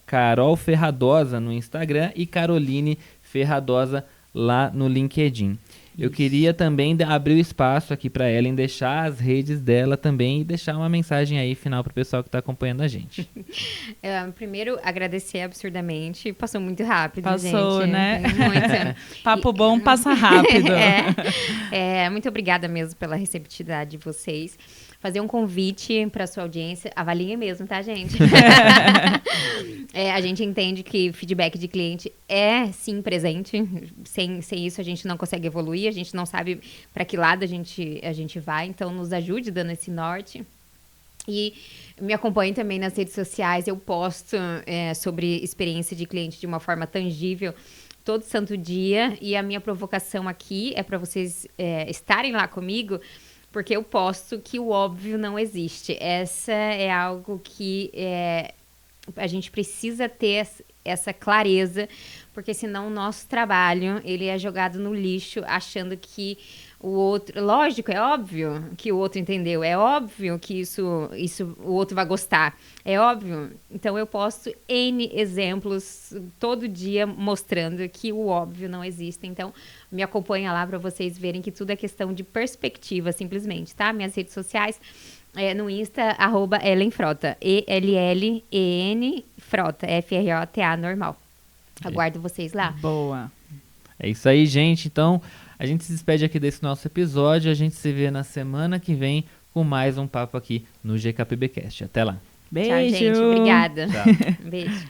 @CarolFerradosa no Instagram e Caroline Ferradosa lá no LinkedIn. Eu queria também abrir o espaço aqui para Ellen deixar as redes dela também e deixar uma mensagem aí final para o pessoal que está acompanhando a gente. Primeiro, agradecer absurdamente. Passou muito rápido, Passou, gente. né? Muito. Papo bom passa rápido. Muito obrigada mesmo pela receptividade de vocês. Fazer um convite para sua audiência. Avaliem mesmo, tá, gente? A gente entende que feedback de cliente é, sim, presente. Sem isso, a gente não consegue evoluir. A gente não sabe para que lado a gente vai. Então, nos ajude dando esse norte. E me acompanhe também nas redes sociais. Eu posto sobre experiência de cliente de uma forma tangível todo santo dia. E a minha provocação aqui é para vocês estarem lá comigo, porque eu posto que o óbvio não existe. Essa é algo que a gente precisa ter essa clareza, porque senão o nosso trabalho ele é jogado no lixo, achando que o outro... Lógico, é óbvio que o outro entendeu. É óbvio que isso o outro vai gostar. É óbvio. Então, eu posto N exemplos todo dia mostrando que o óbvio não existe. Então, me acompanha lá para vocês verem que tudo é questão de perspectiva, simplesmente, tá? Minhas redes sociais, no Insta, @EllenFrota. ELLEN Frota, FROTA, normal. Aguardo vocês lá. Boa. É isso aí, gente. Então, a gente se despede aqui desse nosso episódio. A gente se vê na semana que vem com mais um papo aqui no GKPBcast. Até lá. Beijo. Tchau, gente. Obrigada. Tchau. Beijo.